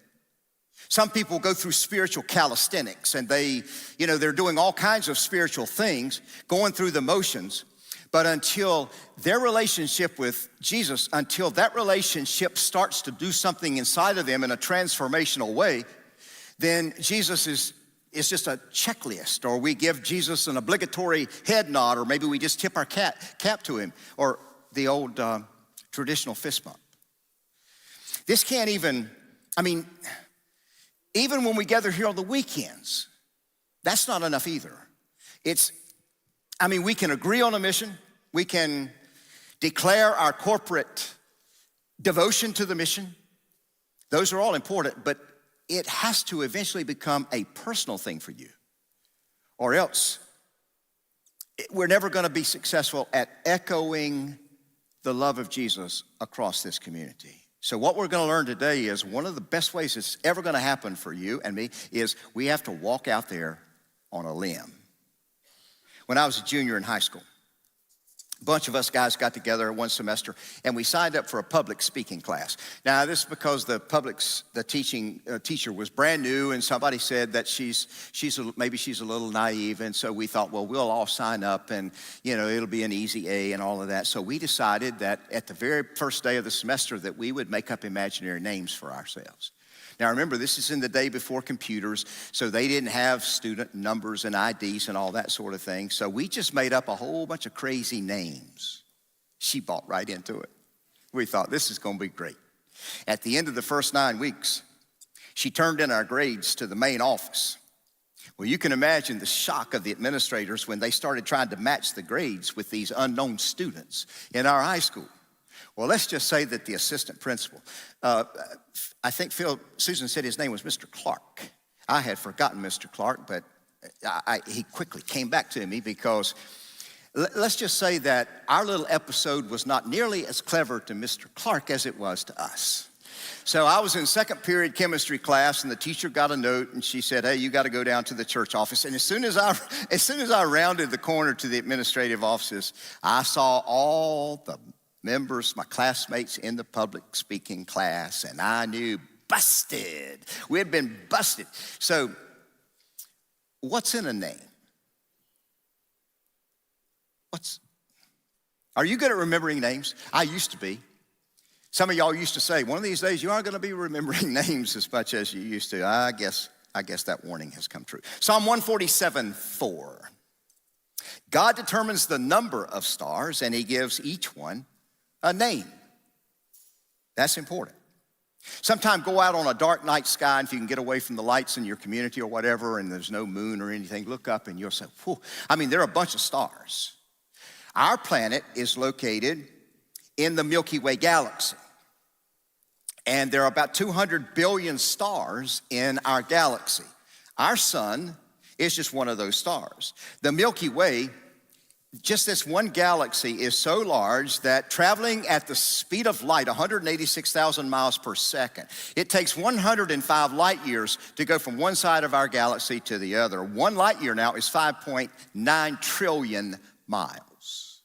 Some people go through spiritual calisthenics and they're doing all kinds of spiritual things, going through the motions, but until their relationship with Jesus, until that relationship starts to do something inside of them in a transformational way, then Jesus is just a checklist, or we give Jesus an obligatory head nod, or maybe we just tip our cap to him, or the old traditional fist bump. This can't even when we gather here on the weekends, that's not enough either. We can agree on a mission. We can declare our corporate devotion to the mission. Those are all important, but it has to eventually become a personal thing for you, or else we're never going to be successful at echoing the love of Jesus across this community. So what we're going to learn today is one of the best ways it's ever going to happen for you and me is we have to walk out there on a limb. When I was a junior in high school, a bunch of us guys got together one semester and we signed up for a public speaking class. Now this is because the teacher was brand new, and somebody said that maybe she's a little naive, and so we thought, well, we'll all sign up and it'll be an easy A and all of that. So we decided that at the very first day of the semester that we would make up imaginary names for ourselves. Now remember, this is in the day before computers, so they didn't have student numbers and IDs and all that sort of thing. So we just made up a whole bunch of crazy names. She bought right into it. We thought, this is going to be great. At the end of the first 9 weeks, she turned in our grades to the main office. Well, you can imagine the shock of the administrators when they started trying to match the grades with these unknown students in our high school. Well, let's just say that the assistant principal, I think Susan said his name was Mr. Clark. I had forgotten Mr. Clark, but he quickly came back to me because let's just say that our little episode was not nearly as clever to Mr. Clark as it was to us. So I was in second period chemistry class, and the teacher got a note, and she said, hey, you got to go down to the church office. And as soon as I rounded the corner to the administrative offices, I saw all the members, my classmates in the public speaking class, and I knew busted. We had been busted. So what's in a name? Are you good at remembering names? I used to be. Some of y'all used to say, one of these days you aren't going to be remembering names as much as you used to. I guess that warning has come true. Psalm 147:4. God determines the number of stars, and he gives each one a name. That's important. Sometime go out on a dark night sky, and if you can get away from the lights in your community or whatever, and there's no moon or anything, look up and you'll say, whew. I mean, there are a bunch of stars. Our planet is located in the Milky Way galaxy. And there are about 200 billion stars in our galaxy. Our sun is just one of those stars. The Milky Way, just this one galaxy, is so large that traveling at the speed of light, 186,000 miles per second, it takes 105 light years to go from one side of our galaxy to the other. 1 light year now is 5.9 trillion miles.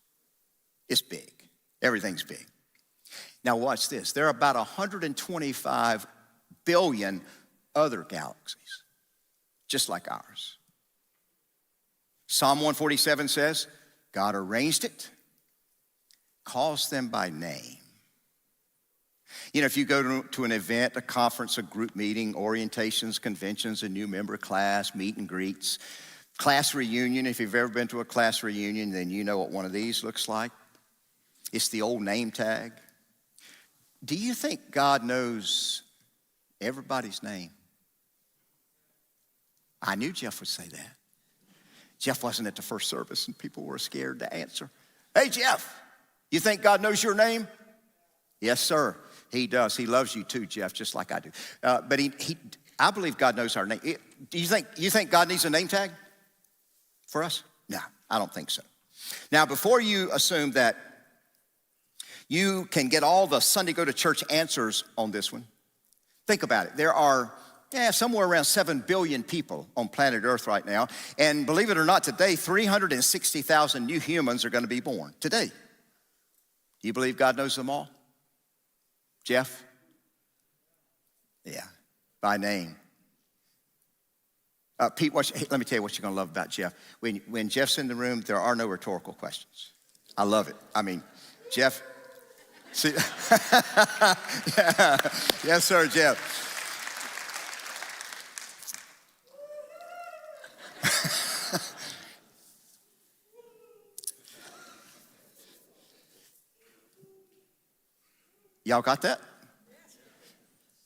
It's big. Everything's big. Now watch this. There are about 125 billion other galaxies, just like ours. Psalm 147 says, God arranged it, calls them by name. You know, if you go to an event, a conference, a group meeting, orientations, conventions, a new member class, meet and greets, class reunion, if you've ever been to a class reunion, then you know what one of these looks like. It's the old name tag. Do you think God knows everybody's name? I knew Jeff would say that. Jeff wasn't at the first service and people were scared to answer. Hey, Jeff, you think God knows your name? Yes, sir, he does. He loves you too, Jeff, just like I do. But I believe God knows our name. Do you think God needs a name tag for us? No, I don't think so. Now, before you assume that you can get all the Sunday go to church answers on this one, think about it. There are somewhere around 7 billion people on planet Earth right now. And believe it or not, today, 360,000 new humans are going to be born. Today. Do you believe God knows them all? Jeff? Yeah, by name. Pete, let me tell you what you're going to love about Jeff. When Jeff's in the room, there are no rhetorical questions. I love it. I mean, Jeff, see, yeah. Yes, sir, Jeff. Y'all got that?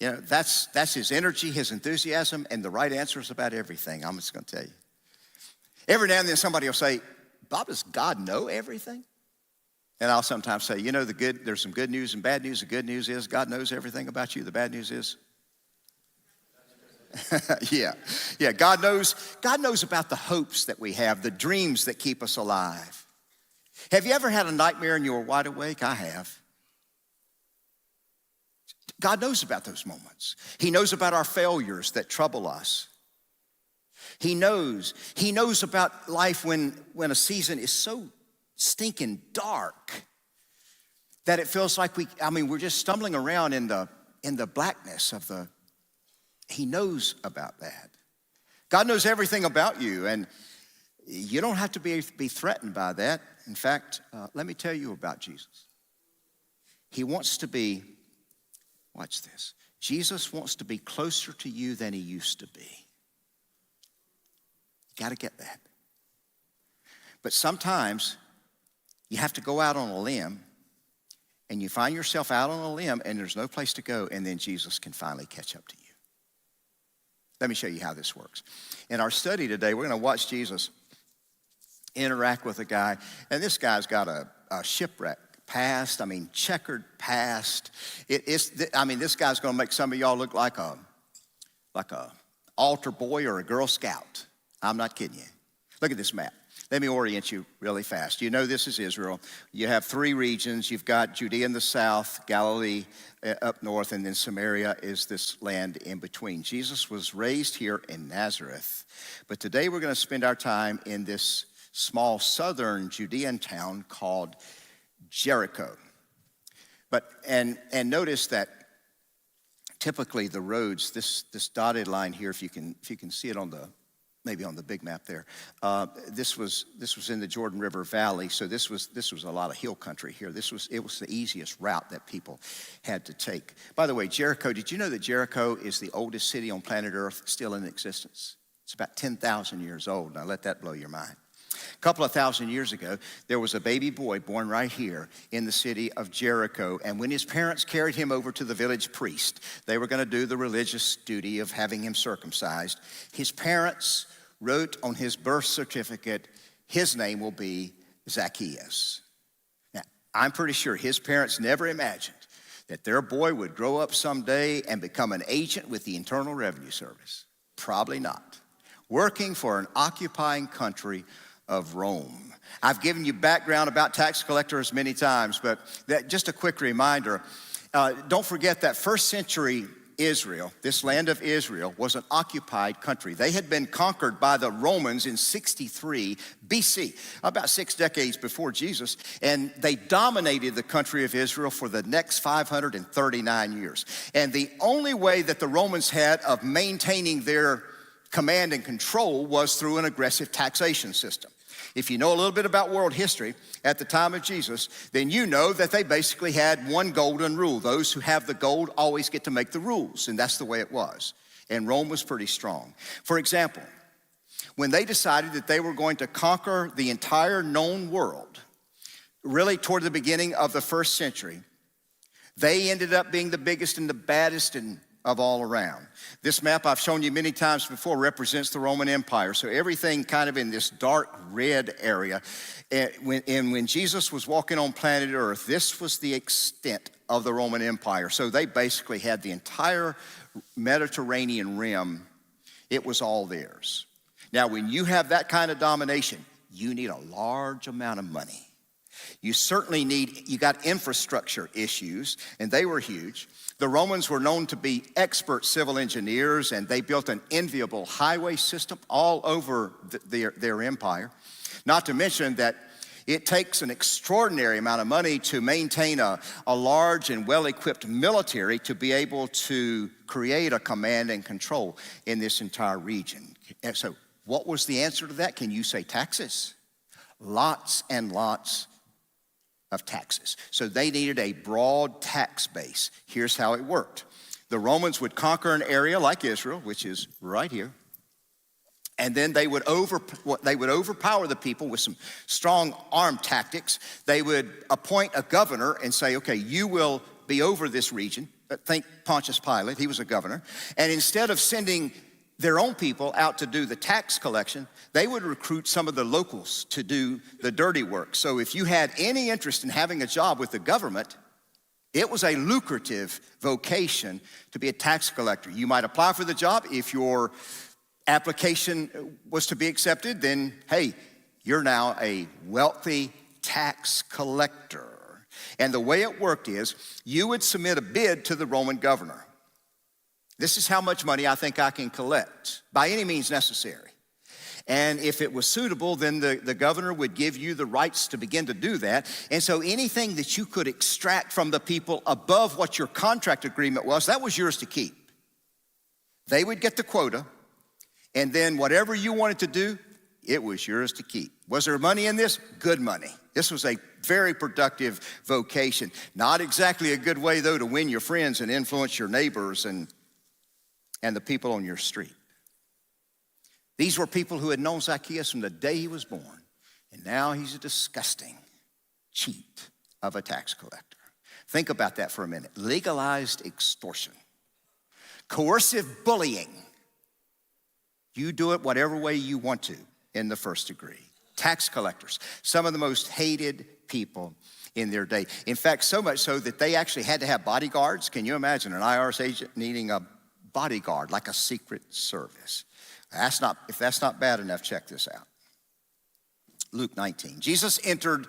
You know, that's his energy, his enthusiasm, and the right answers about everything. I'm just going to tell you. Every now and then somebody will say, Bob, does God know everything? And I'll sometimes say, you know, there's some good news and bad news. The good news is God knows everything about you. The bad news is, yeah, God knows about the hopes that we have, the dreams that keep us alive. Have you ever had a nightmare and you were wide awake? I have. God knows about those moments. He knows about our failures that trouble us. He knows about life when a season is so stinking dark that it feels like we're just stumbling around in the blackness of the. He knows about that. God knows everything about you, and you don't have to be threatened by that. In fact, let me tell you about Jesus. He wants to be. Watch this. Jesus wants to be closer to you than he used to be. You got to get that. But sometimes you have to go out on a limb, and you find yourself out on a limb, and there's no place to go, and then Jesus can finally catch up to you. Let me show you how this works. In our study today, we're going to watch Jesus interact with a guy, and this guy's got a shipwreck past. I mean, checkered past. This guy's going to make some of y'all look like a altar boy or a Girl Scout. I'm not kidding you. Look at this map. Let me orient you really fast. You know this is Israel. You have three regions. You've got Judea in the south, Galilee up north, and then Samaria is this land in between. Jesus was raised here in Nazareth, but today we're going to spend our time in this small southern Judean town called Jericho. And notice that typically the roads, this dotted line here, if you can see it maybe on the big map there, this was in the Jordan River Valley, so this was a lot of hill country here. It was the easiest route that people had to take. By the way, Jericho, did you know that Jericho is the oldest city on planet Earth still in existence? It's about 10,000 years old. Now let that blow your mind. A couple of thousand years ago, there was a baby boy born right here in the city of Jericho. And when his parents carried him over to the village priest, they were going to do the religious duty of having him circumcised. His parents wrote on his birth certificate, his name will be Zacchaeus. Now, I'm pretty sure his parents never imagined that their boy would grow up someday and become an agent with the Internal Revenue Service. Probably not. Working for an occupying country of Rome. I've given you background about tax collectors many times, but just a quick reminder, don't forget that first century Israel, this land of Israel, was an occupied country. They had been conquered by the Romans in 63 BC, about 6 decades before Jesus, and they dominated the country of Israel for the next 539 years. And the only way that the Romans had of maintaining their command and control was through an aggressive taxation system. If you know a little bit about world history at the time of Jesus, then you know that they basically had one golden rule. Those who have the gold always get to make the rules, and that's the way it was. And Rome was pretty strong. For example, when they decided that they were going to conquer the entire known world, really toward the beginning of the first century, they ended up being the biggest and the baddest of all around. This map I've shown you many times before represents the Roman Empire. So everything kind of in this dark red area. And when Jesus was walking on planet Earth, this was the extent of the Roman Empire. So they basically had the entire Mediterranean rim. It was all theirs. Now, when you have that kind of domination, you need a large amount of money. You got infrastructure issues, and they were huge. The Romans were known to be expert civil engineers, and they built an enviable highway system all over their empire. Not to mention that it takes an extraordinary amount of money to maintain a large and well-equipped military to be able to create a command and control in this entire region. And so what was the answer to that? Can you say taxes? Lots and lots of taxes. So they needed a broad tax base. Here's how it worked. The Romans would conquer an area like Israel, which is right here, and then they would overpower the people with some strong armed tactics. They would appoint a governor and say, okay, you will be over this region. Think Pontius Pilate, he was a governor. And instead of sending their own people out to do the tax collection, they would recruit some of the locals to do the dirty work. So if you had any interest in having a job with the government, it was a lucrative vocation to be a tax collector. You might apply for the job. If your application was to be accepted, then hey, you're now a wealthy tax collector. And the way it worked is you would submit a bid to the Roman governor. This is how much money I think I can collect by any means necessary. And if it was suitable, then the governor would give you the rights to begin to do that. And so anything that you could extract from the people above what your contract agreement was, that was yours to keep. They would get the quota, and then whatever you wanted to do, it was yours to keep. Was there money in this? Good money. This was a very productive vocation. Not exactly a good way, though, to win your friends and influence your neighbors and the people on your street. These were people who had known Zacchaeus from the day he was born, and now he's a disgusting cheat of a tax collector. Think about that for a minute. Legalized extortion, coercive bullying. You do it whatever way you want to in the first degree. tax collectors, some of the most hated people in their day. In fact, so much so that they actually had to have bodyguards. Can you imagine an IRS agent needing a bodyguard, like a secret service? If that's not bad enough, check this out. Luke 19. Jesus entered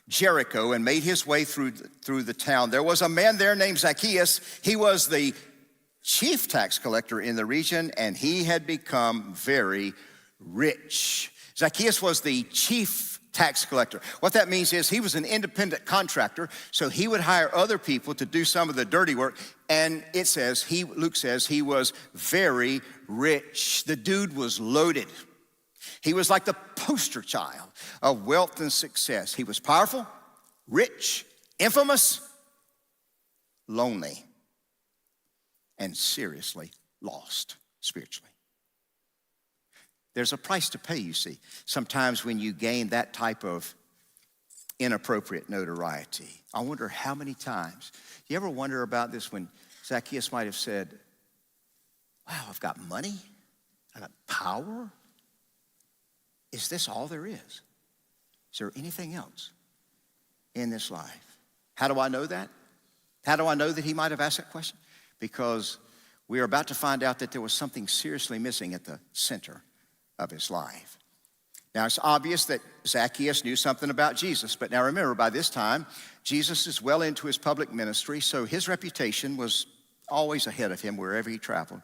Jericho and made his way through the town. There was a man there named Zacchaeus. He was the chief tax collector in the region, and he had become very rich. Zacchaeus was the chief tax collector. What that means is he was an independent contractor, so he would hire other people to do some of the dirty work. And it says, Luke says, he was very rich. The dude was loaded. He was like the poster child of wealth and success. He was powerful, rich, infamous, lonely, and seriously lost spiritually. There's a price to pay, you see, sometimes when you gain that type of inappropriate notoriety. I wonder how many times, you ever wonder about this when Zacchaeus might have said, wow, I've got money, I've got power. Is this all there is? Is there anything else in this life? How do I know that? How do I know that he might have asked that question? Because we are about to find out that there was something seriously missing at the center of his life. Now, it's obvious that Zacchaeus knew something about Jesus, but now remember, by this time, Jesus is well into his public ministry, so his reputation was always ahead of him wherever he traveled.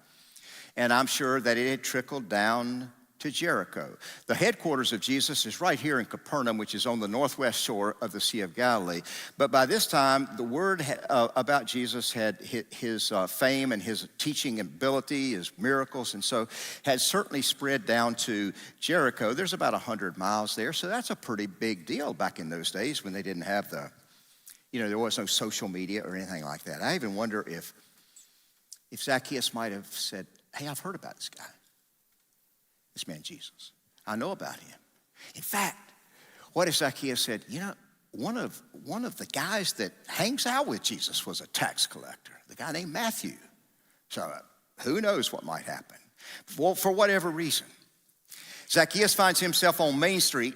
And I'm sure that it had trickled down to Jericho. The headquarters of Jesus is right here in Capernaum, which is on the northwest shore of the Sea of Galilee. But by this time, the word about Jesus had hit his fame and his teaching ability, his miracles, and so had certainly spread down to Jericho. There's about 100 miles there, so that's a pretty big deal back in those days when they didn't have there was no social media or anything like that. I even wonder if Zacchaeus might have said, hey, I've heard about this guy. This man Jesus. I know about him. In fact, what if Zacchaeus said, one of the guys that hangs out with Jesus was a tax collector, the guy named Matthew. So who knows what might happen. Well, for whatever reason, Zacchaeus finds himself on Main Street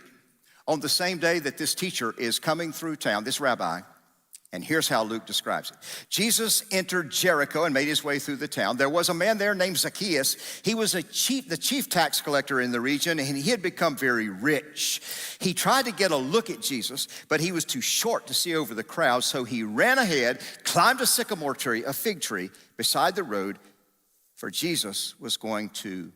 on the same day that this teacher is coming through town, this rabbi. And here's how Luke describes it. Jesus entered Jericho and made his way through the town. There was a man there named Zacchaeus. He was the chief tax collector in the region, and he had become very rich. He tried to get a look at Jesus, but he was too short to see over the crowd, so he ran ahead, climbed a sycamore tree, a fig tree, beside the road, for Jesus was going to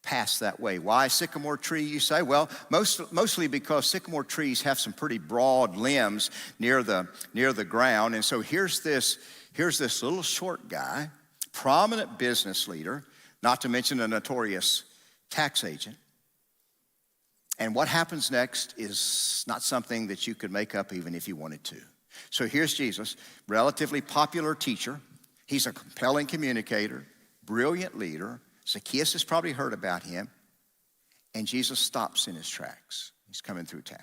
pass that way. Why sycamore tree, you say? Well, mostly because sycamore trees have some pretty broad limbs near the ground. And so here's this little short guy, prominent business leader, not to mention a notorious tax agent. And what happens next is not something that you could make up even if you wanted to. So here's Jesus, relatively popular teacher. He's a compelling communicator, brilliant leader. Zacchaeus has probably heard about him, and Jesus stops in his tracks. He's coming through town.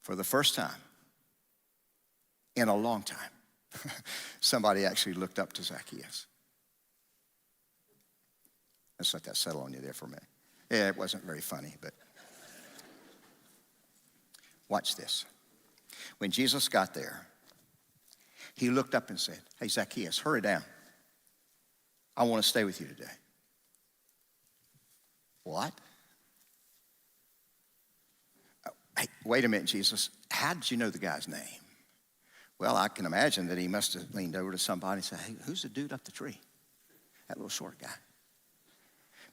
For the first time in a long time, somebody actually looked up to Zacchaeus. Let's let that settle on you there for a minute. Yeah, it wasn't very funny, but watch this. When Jesus got there, he looked up and said, hey, Zacchaeus, hurry down. I want to stay with you today. What? Hey, wait a minute, Jesus. How did you know the guy's name? Well, I can imagine that he must have leaned over to somebody and said, hey, who's the dude up the tree? That little short guy.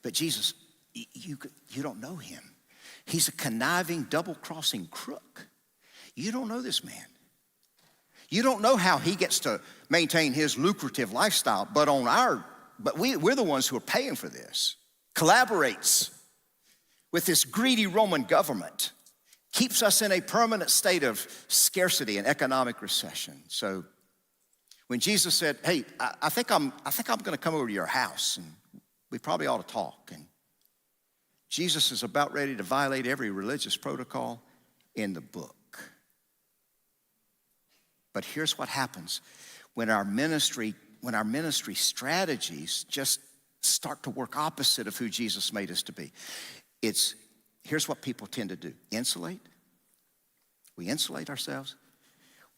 But Jesus, you don't know him. He's a conniving, double-crossing crook. You don't know this man. You don't know how he gets to maintain his lucrative lifestyle, but we're the ones who are paying for this. Collaborates with this greedy Roman government. Keeps us in a permanent state of scarcity and economic recession. So when Jesus said, hey, I think I'm going to come over to your house and we probably ought to talk. And Jesus is about ready to violate every religious protocol in the book. But here's what happens when our ministry strategies just start to work opposite of who Jesus made us to be. It's here's what people tend to do. Insulate. We insulate ourselves.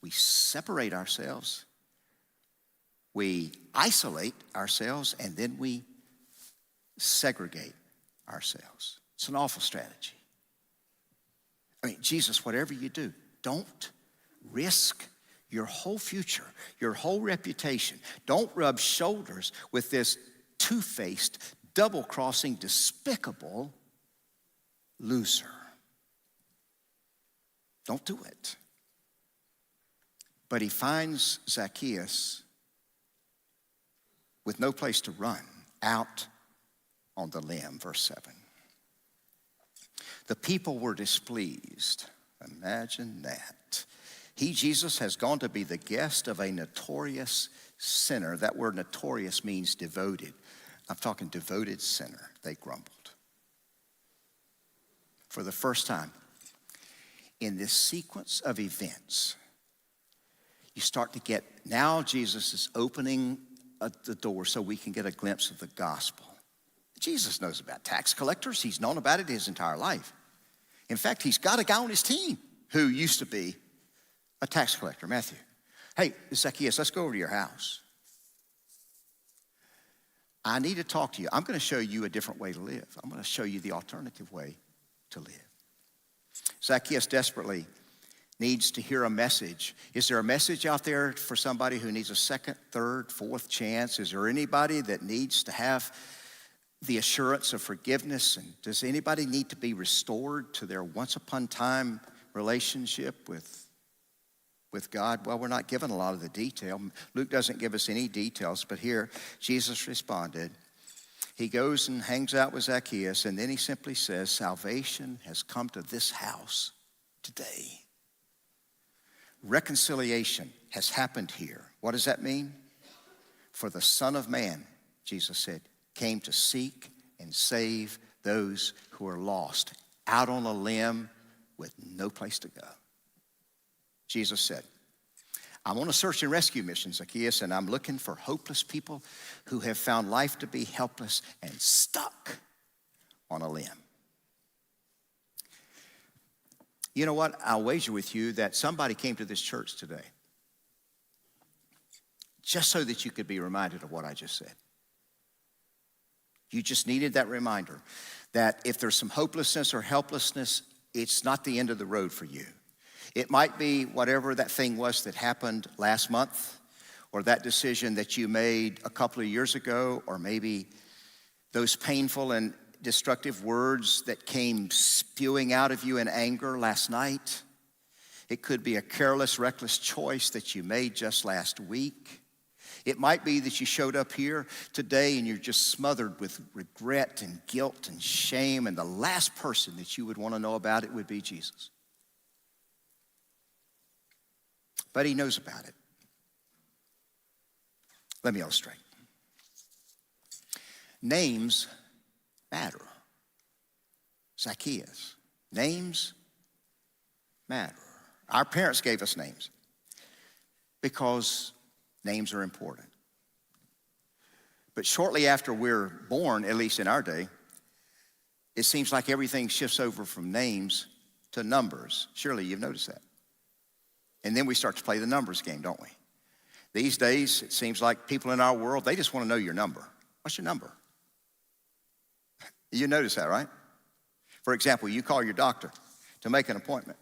We separate ourselves. We isolate ourselves, and then we segregate ourselves. It's an awful strategy. I mean, Jesus, whatever you do, don't risk your whole future, your whole reputation. Don't rub shoulders with this two-faced, double-crossing, despicable loser. Don't do it. But he finds Zacchaeus with no place to run, out on the limb, verse 7. The people were displeased. Imagine that. He, Jesus, has gone to be the guest of a notorious sinner. That word notorious means devoted. I'm talking devoted sinner. They grumbled. For the first time in this sequence of events, you start to get, now Jesus is opening the door so we can get a glimpse of the gospel. Jesus knows about tax collectors. He's known about it his entire life. In fact, he's got a guy on his team who used to be a tax collector, Matthew. Hey, Zacchaeus, let's go over to your house. I need to talk to you. I'm going to show you a different way to live. I'm going to show you the alternative way to live. Zacchaeus desperately needs to hear a message. Is there a message out there for somebody who needs a second, third, fourth chance? Is there anybody that needs to have the assurance of forgiveness? And does anybody need to be restored to their once upon time relationship with God? Well, we're not given a lot of the detail. Luke doesn't give us any details, but here Jesus responded. He goes and hangs out with Zacchaeus, and then he simply says, salvation has come to this house today. Reconciliation has happened here. What does that mean? For the Son of Man, Jesus said, came to seek and save those who are lost, out on a limb with no place to go. Jesus said, I'm on a search and rescue mission, Zacchaeus, and I'm looking for hopeless people who have found life to be helpless and stuck on a limb. You know what? I'll wager with you that somebody came to this church today just so that you could be reminded of what I just said. You just needed that reminder that if there's some hopelessness or helplessness, it's not the end of the road for you. It might be whatever that thing was that happened last month, or that decision that you made a couple of years ago, or maybe those painful and destructive words that came spewing out of you in anger last night. It could be a careless, reckless choice that you made just last week. It might be that you showed up here today and you're just smothered with regret and guilt and shame, and the last person that you would want to know about it would be Jesus. But he knows about it. Let me illustrate. Names matter. Zacchaeus. Names matter. Our parents gave us names because names are important. But shortly after we're born, at least in our day, it seems like everything shifts over from names to numbers. Surely you've noticed that. And then we start to play the numbers game, don't we? These days, it seems like people in our world, they just want to know your number. What's your number? You notice that, right? For example, you call your doctor to make an appointment.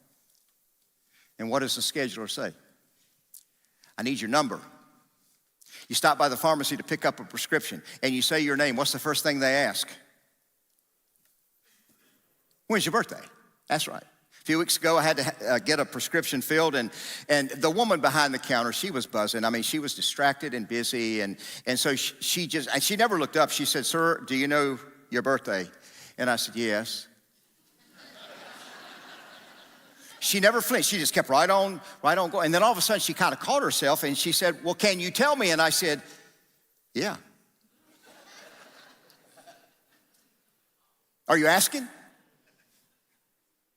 And what does the scheduler say? I need your number. You stop by the pharmacy to pick up a prescription, and you say your name. What's the first thing they ask? When's your birthday? That's right. A few weeks ago, I had to get a prescription filled, and the woman behind the counter, she was buzzing. I mean, she was distracted and busy, and so she never looked up. She said, sir, do you know your birthday? And I said, yes. She never flinched. She just kept right on going. And then all of a sudden, she kind of caught herself, and she said, well, can you tell me? And I said, yeah. Are you asking?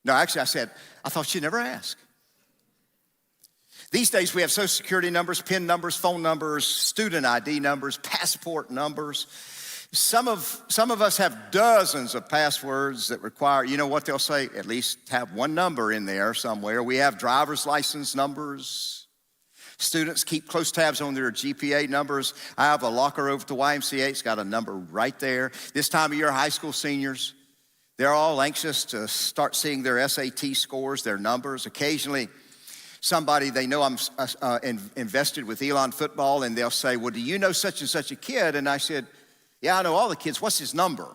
No, actually, I said, I thought she'd never ask. These days, we have Social Security numbers, PIN numbers, phone numbers, student ID numbers, passport numbers. Some of us have dozens of passwords that require, you know what they'll say? At least have one number in there somewhere. We have driver's license numbers. Students keep close tabs on their GPA numbers. I have a locker over at the YMCA. It's got a number right there. This time of year, high school seniors, they're all anxious to start seeing their SAT scores, their numbers. Occasionally, somebody, they know I'm invested with Elon football, and they'll say, well, do you know such and such a kid? And I said, yeah, I know all the kids. What's his number?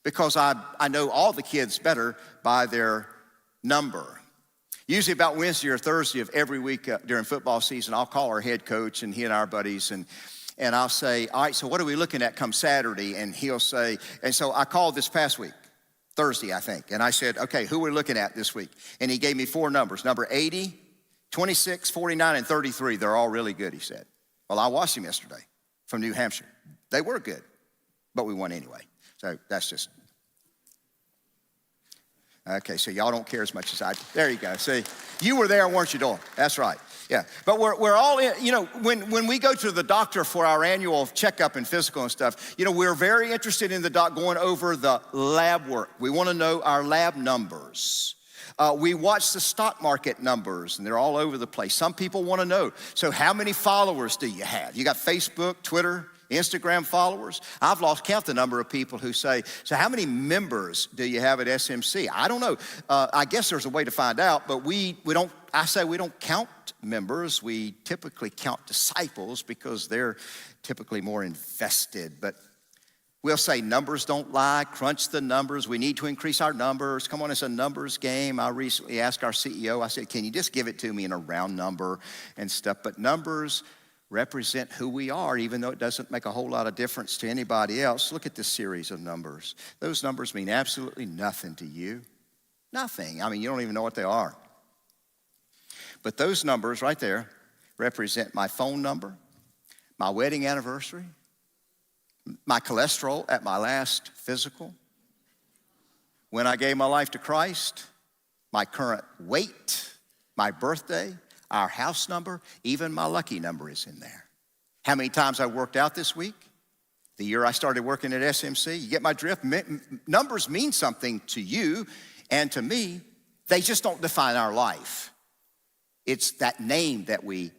Because I know all the kids better by their number. Usually about Wednesday or Thursday of every week during football season, I'll call our head coach and he and our buddies, and I'll say, all right, so what are we looking at come Saturday? And he'll say, and so I called this past week, Thursday, I think, and I said, okay, who are we looking at this week? And he gave me 4 numbers, number 80, 26, 49, and 33. They're all really good, he said. Well, I watched him yesterday from New Hampshire. They were good, but we won anyway. So that's just, okay, so y'all don't care as much as I do. There you go. See, you were there, weren't you, Doyle? That's right. Yeah, but we're all in, you know, when we go to the doctor for our annual checkup and physical and stuff, you know, we're very interested in the doc going over the lab work. We want to know our lab numbers. We watch the stock market numbers, and they're all over the place. Some people want to know, so how many followers do you have? You got Facebook, Twitter, Instagram followers? I've lost count the number of people who say, so how many members do you have at SMC? I don't know. I guess there's a way to find out, but we don't count members. We typically count disciples because they're typically more invested. But we'll say numbers don't lie, crunch the numbers. We need to increase our numbers. Come on, it's a numbers game. I recently asked our CEO, I said, can you just give it to me in a round number and stuff? But numbers represent who we are, even though it doesn't make a whole lot of difference to anybody else. Look at this series of numbers. Those numbers mean absolutely nothing to you. Nothing. I mean, you don't even know what they are. But those numbers right there represent my phone number, my wedding anniversary, my cholesterol at my last physical, when I gave my life to Christ, my current weight, my birthday, our house number, even my lucky number is in there. How many times I worked out this week? The year I started working at SMC. You get my drift? Numbers mean something to you and to me. They just don't define our life. It's that name that we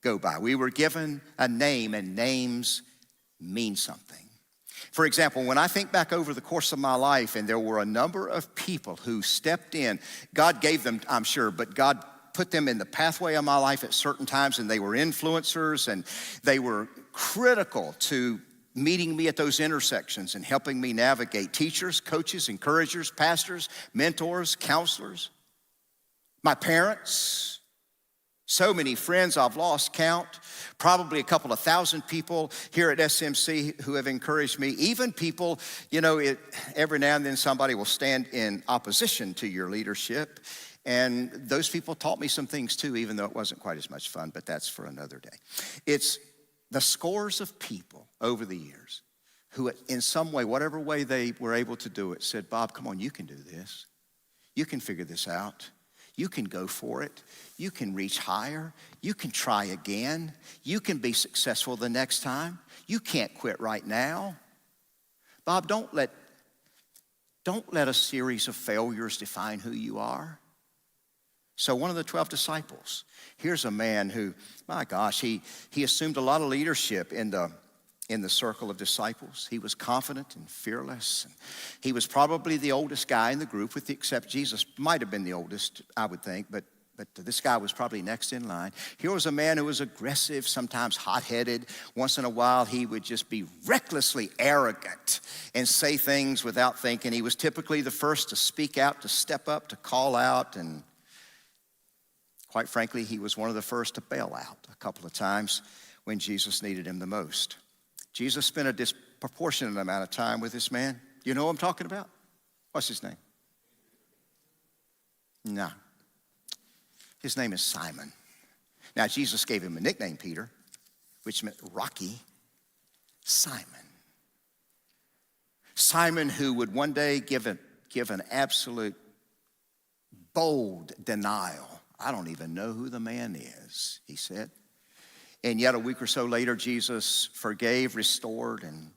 go by. We were given a name, and names mean something. For example, when I think back over the course of my life, and there were a number of people who stepped in, God gave them, I'm sure, but God put them in the pathway of my life at certain times, and they were influencers, and they were critical to meeting me at those intersections and helping me navigate. Teachers, coaches, encouragers, pastors, mentors, counselors, my parents, so many friends I've lost count, probably a couple of thousand people here at SMC who have encouraged me. Even people, you know, every now and then somebody will stand in opposition to your leadership. And those people taught me some things too, even though it wasn't quite as much fun, but that's for another day. It's the scores of people over the years who in some way, whatever way they were able to do it, said, Bob, come on, you can do this. You can figure this out. You can go for it. You can reach higher. You can try again. You can be successful the next time. You can't quit right now. Bob, don't let a series of failures define who you are. So one of the 12 disciples, here's a man who, my gosh, he assumed a lot of leadership in the circle of disciples. He was confident and fearless. And he was probably the oldest guy in the group, with the exception, Jesus might have been the oldest, I would think, but this guy was probably next in line. Here was a man who was aggressive, sometimes hot-headed. Once in a while, he would just be recklessly arrogant and say things without thinking. He was typically the first to speak out, to step up, to call out, and quite frankly, he was one of the first to bail out a couple of times when Jesus needed him the most. Jesus spent a disproportionate amount of time with this man. You know who I'm talking about? What's his name? No. His name is Simon. Now, Jesus gave him a nickname, Peter, which meant Rocky. Simon. Simon, who would one day give an absolute bold denial. I don't even know who the man is, he said. And yet a week or so later, Jesus forgave, restored, and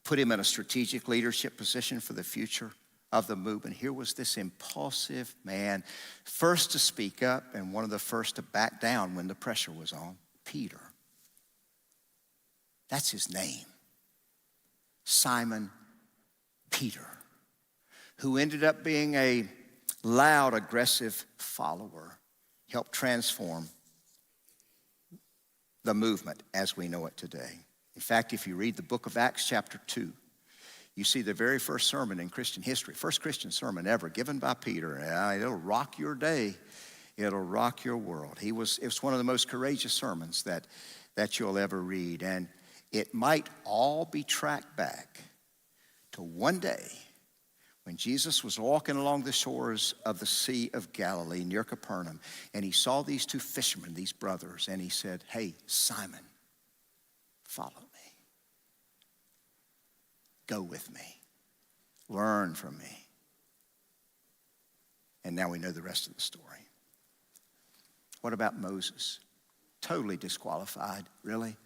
put him in a strategic leadership position for the future of the movement. Here was this impulsive man, first to speak up and one of the first to back down when the pressure was on, Peter. That's his name, Simon Peter, who ended up being a loud, aggressive follower, helped transform the movement as we know it today. In fact, if you read the book of Acts chapter 2, you see the very first sermon in Christian history, first Christian sermon ever given by Peter. It'll rock your day. It'll rock your world. It was one of the most courageous sermons that you'll ever read. And it might all be tracked back to one day when Jesus was walking along the shores of the Sea of Galilee near Capernaum, and he saw these two fishermen, these brothers, and he said, "Hey, Simon, follow me. Go with me. Learn from me." And now we know the rest of the story. What about Moses? Totally disqualified, really,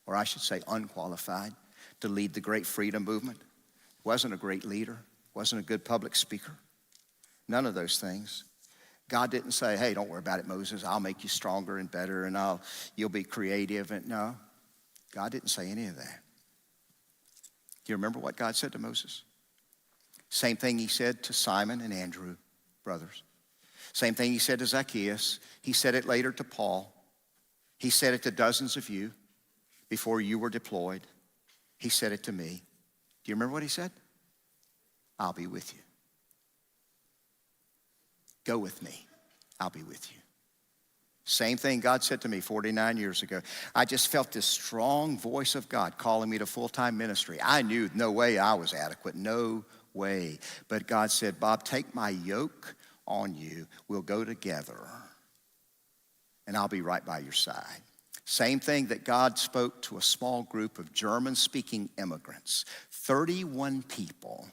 or I should say unqualified, to lead the great freedom movement. Wasn't a great leader, wasn't a good public speaker. None of those things. God didn't say, "Hey, don't worry about it, Moses. I'll make you stronger and better, and you'll be creative." And no, God didn't say any of that. Do you remember what God said to Moses? Same thing he said to Simon and Andrew, brothers. Same thing he said to Zacchaeus. He said it later to Paul. He said it to dozens of you before you were deployed. He said it to me. Do you remember what he said? "I'll be with you. Go with me. I'll be with you." Same thing God said to me 49 years ago. I just felt this strong voice of God calling me to full-time ministry. I knew no way I was adequate, no way. But God said, "Bob, take my yoke on you. We'll go together, and I'll be right by your side." Same thing that God spoke to a small group of German-speaking immigrants, 31 people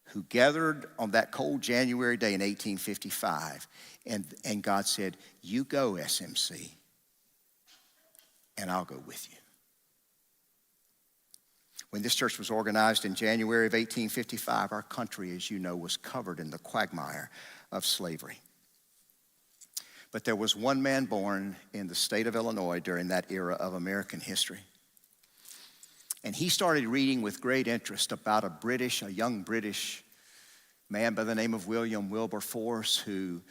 who gathered on that cold January day in 1855. And God said, "You go, SMC, and I'll go with you." When this church was organized in January of 1855, our country, as you know, was covered in the quagmire of slavery. But there was one man born in the state of Illinois during that era of American history. And he started reading with great interest about a young British man by the name of William Wilberforce, who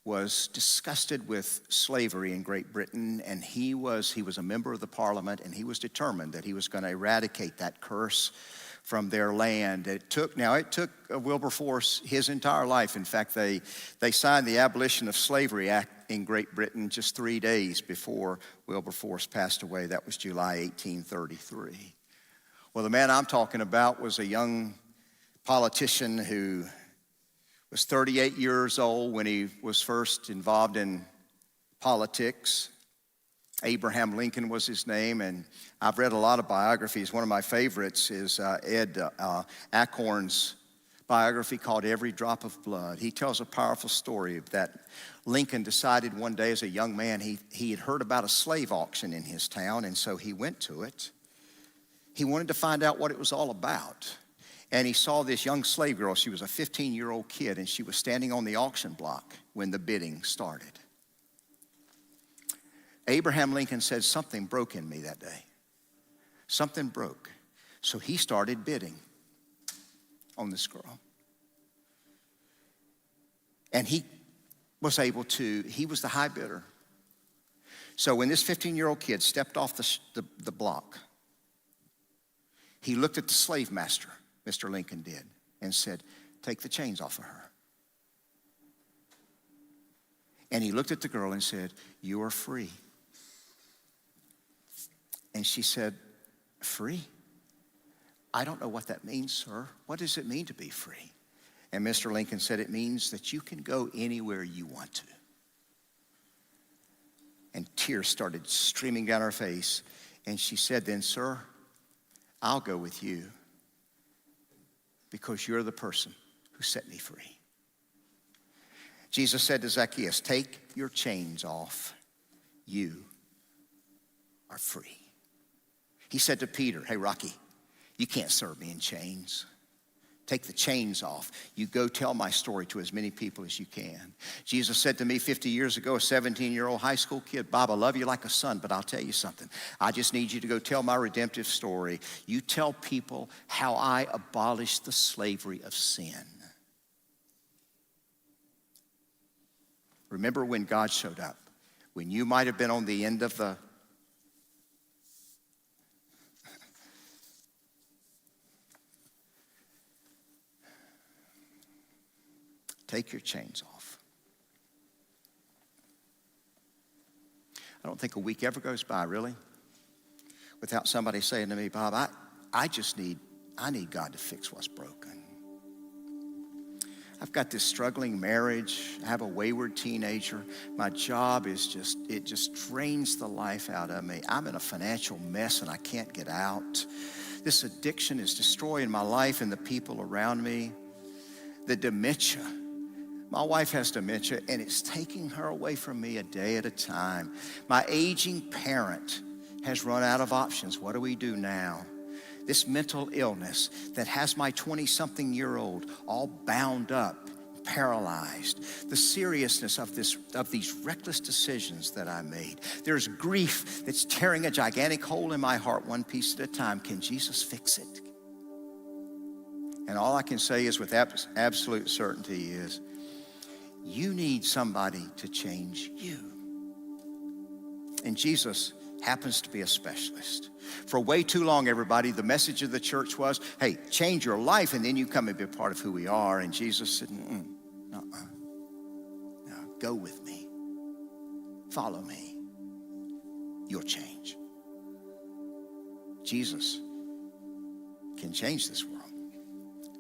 was disgusted with slavery in Great Britain, and he was a member of the parliament, and he was determined that he was going to eradicate that curse from their land. It took Wilberforce his entire life. In fact, they signed the Abolition of Slavery Act in Great Britain just 3 days before Wilberforce passed away. That was July 1833. Well, the man I'm talking about was a young politician who was 38 years old when he was first involved in politics. Abraham Lincoln was his name, and I've read a lot of biographies. One of my favorites is Ed Acorn's biography called Every Drop of Blood. He tells a powerful story that Lincoln decided one day as a young man, he had heard about a slave auction in his town, and so he went to it. He wanted to find out what it was all about. And he saw this young slave girl. She was a 15-year-old kid, and she was standing on the auction block when the bidding started. Abraham Lincoln said, "Something broke in me that day. Something broke." So he started bidding on this girl. And he was the high bidder. So when this 15-year-old kid stepped off the block, he looked at the slave master, Mr. Lincoln did, and said, "Take the chains off of her." And he looked at the girl and said, "You are free." And she said, "Free? I don't know what that means, sir. What does it mean to be free?" And Mr. Lincoln said, "It means that you can go anywhere you want to." And tears started streaming down her face. And she said, "Then, sir, I'll go with you because you're the person who set me free." Jesus said to Zacchaeus, "Take your chains off. You are free." He said to Peter, "Hey, Rocky, You can't serve me in chains. Take the chains off. You go tell my story to as many people as you can. Jesus said to me 50 years ago, a 17-year-old high school kid, Bob, I love you like a son, but I'll tell you something. I just need you to go tell my redemptive story. You tell people how I abolished the slavery of sin. Remember when God showed up, when you might have been on the end of the take your chains off. I don't think a week ever goes by, really, without somebody saying to me, Bob, I need God to fix what's broken. I've got this struggling marriage. I have a wayward teenager. My job is just drains the life out of me. I'm in a financial mess and I can't get out. This addiction is destroying my life and the people around me. The dementia. My wife has dementia, and it's taking her away from me a day at a time. My aging parent has run out of options. What do we do now? This mental illness that has my 20-something-year-old all bound up, paralyzed. The seriousness of these reckless decisions that I made. There's grief that's tearing a gigantic hole in my heart one piece at a time. Can Jesus fix it? And all I can say is with absolute certainty is, you need somebody to change you. And Jesus happens to be a specialist. For way too long, everybody, the message of the church was, hey, change your life and then you come and be a part of who we are. And Jesus said, no, go with me. Follow me. You'll change. Jesus can change this world.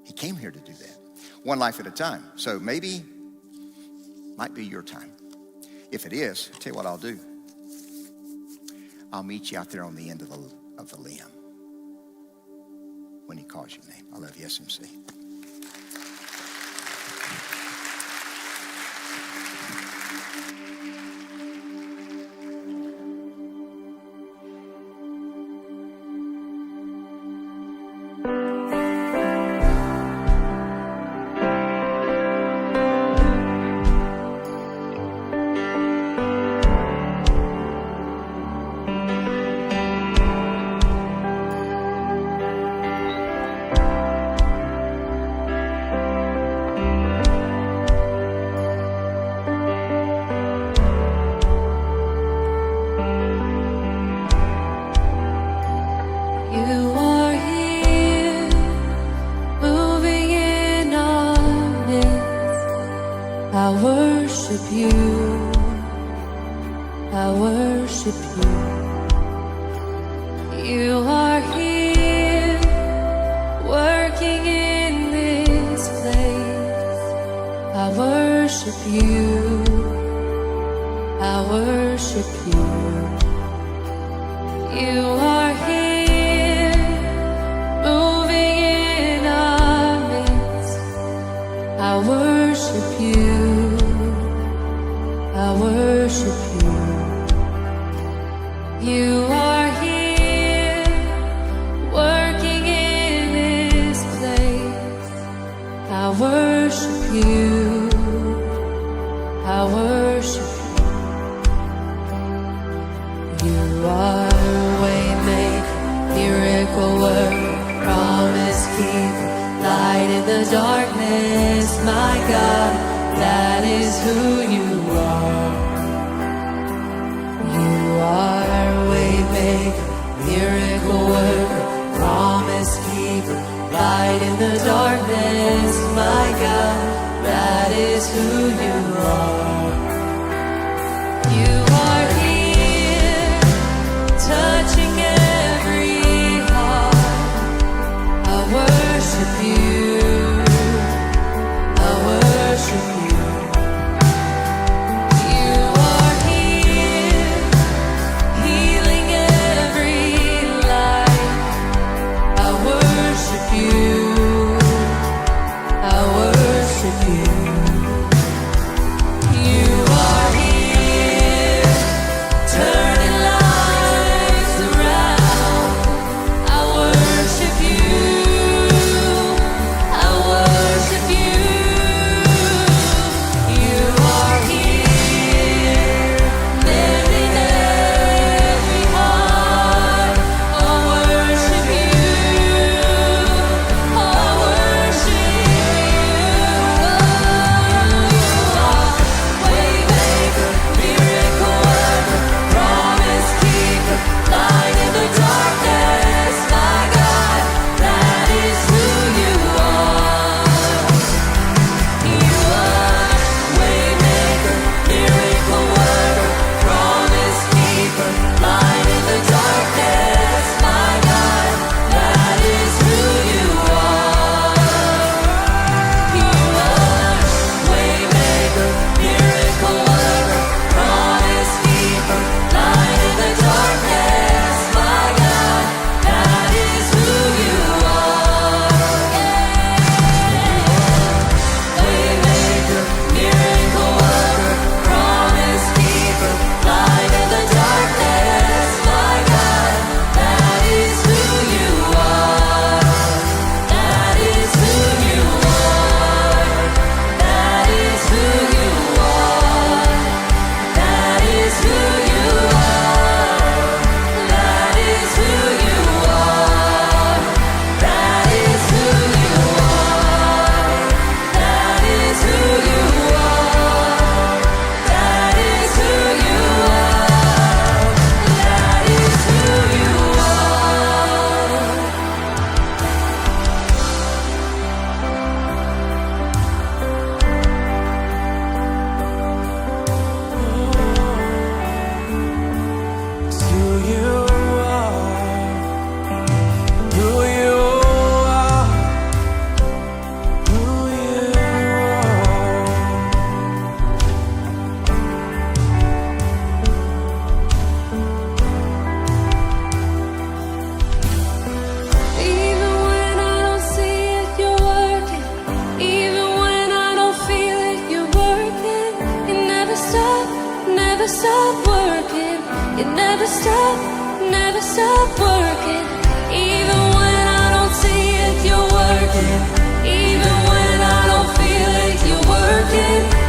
He came here to do that. One life at a time. So maybe might be your time. If it is, I'll tell you what I'll do. I'll meet you out there on the end of the limb when he calls your name. I love you, SMC. never stop working. You never stop working. Even when I don't see it, you're working. Even when I don't feel it, you're working.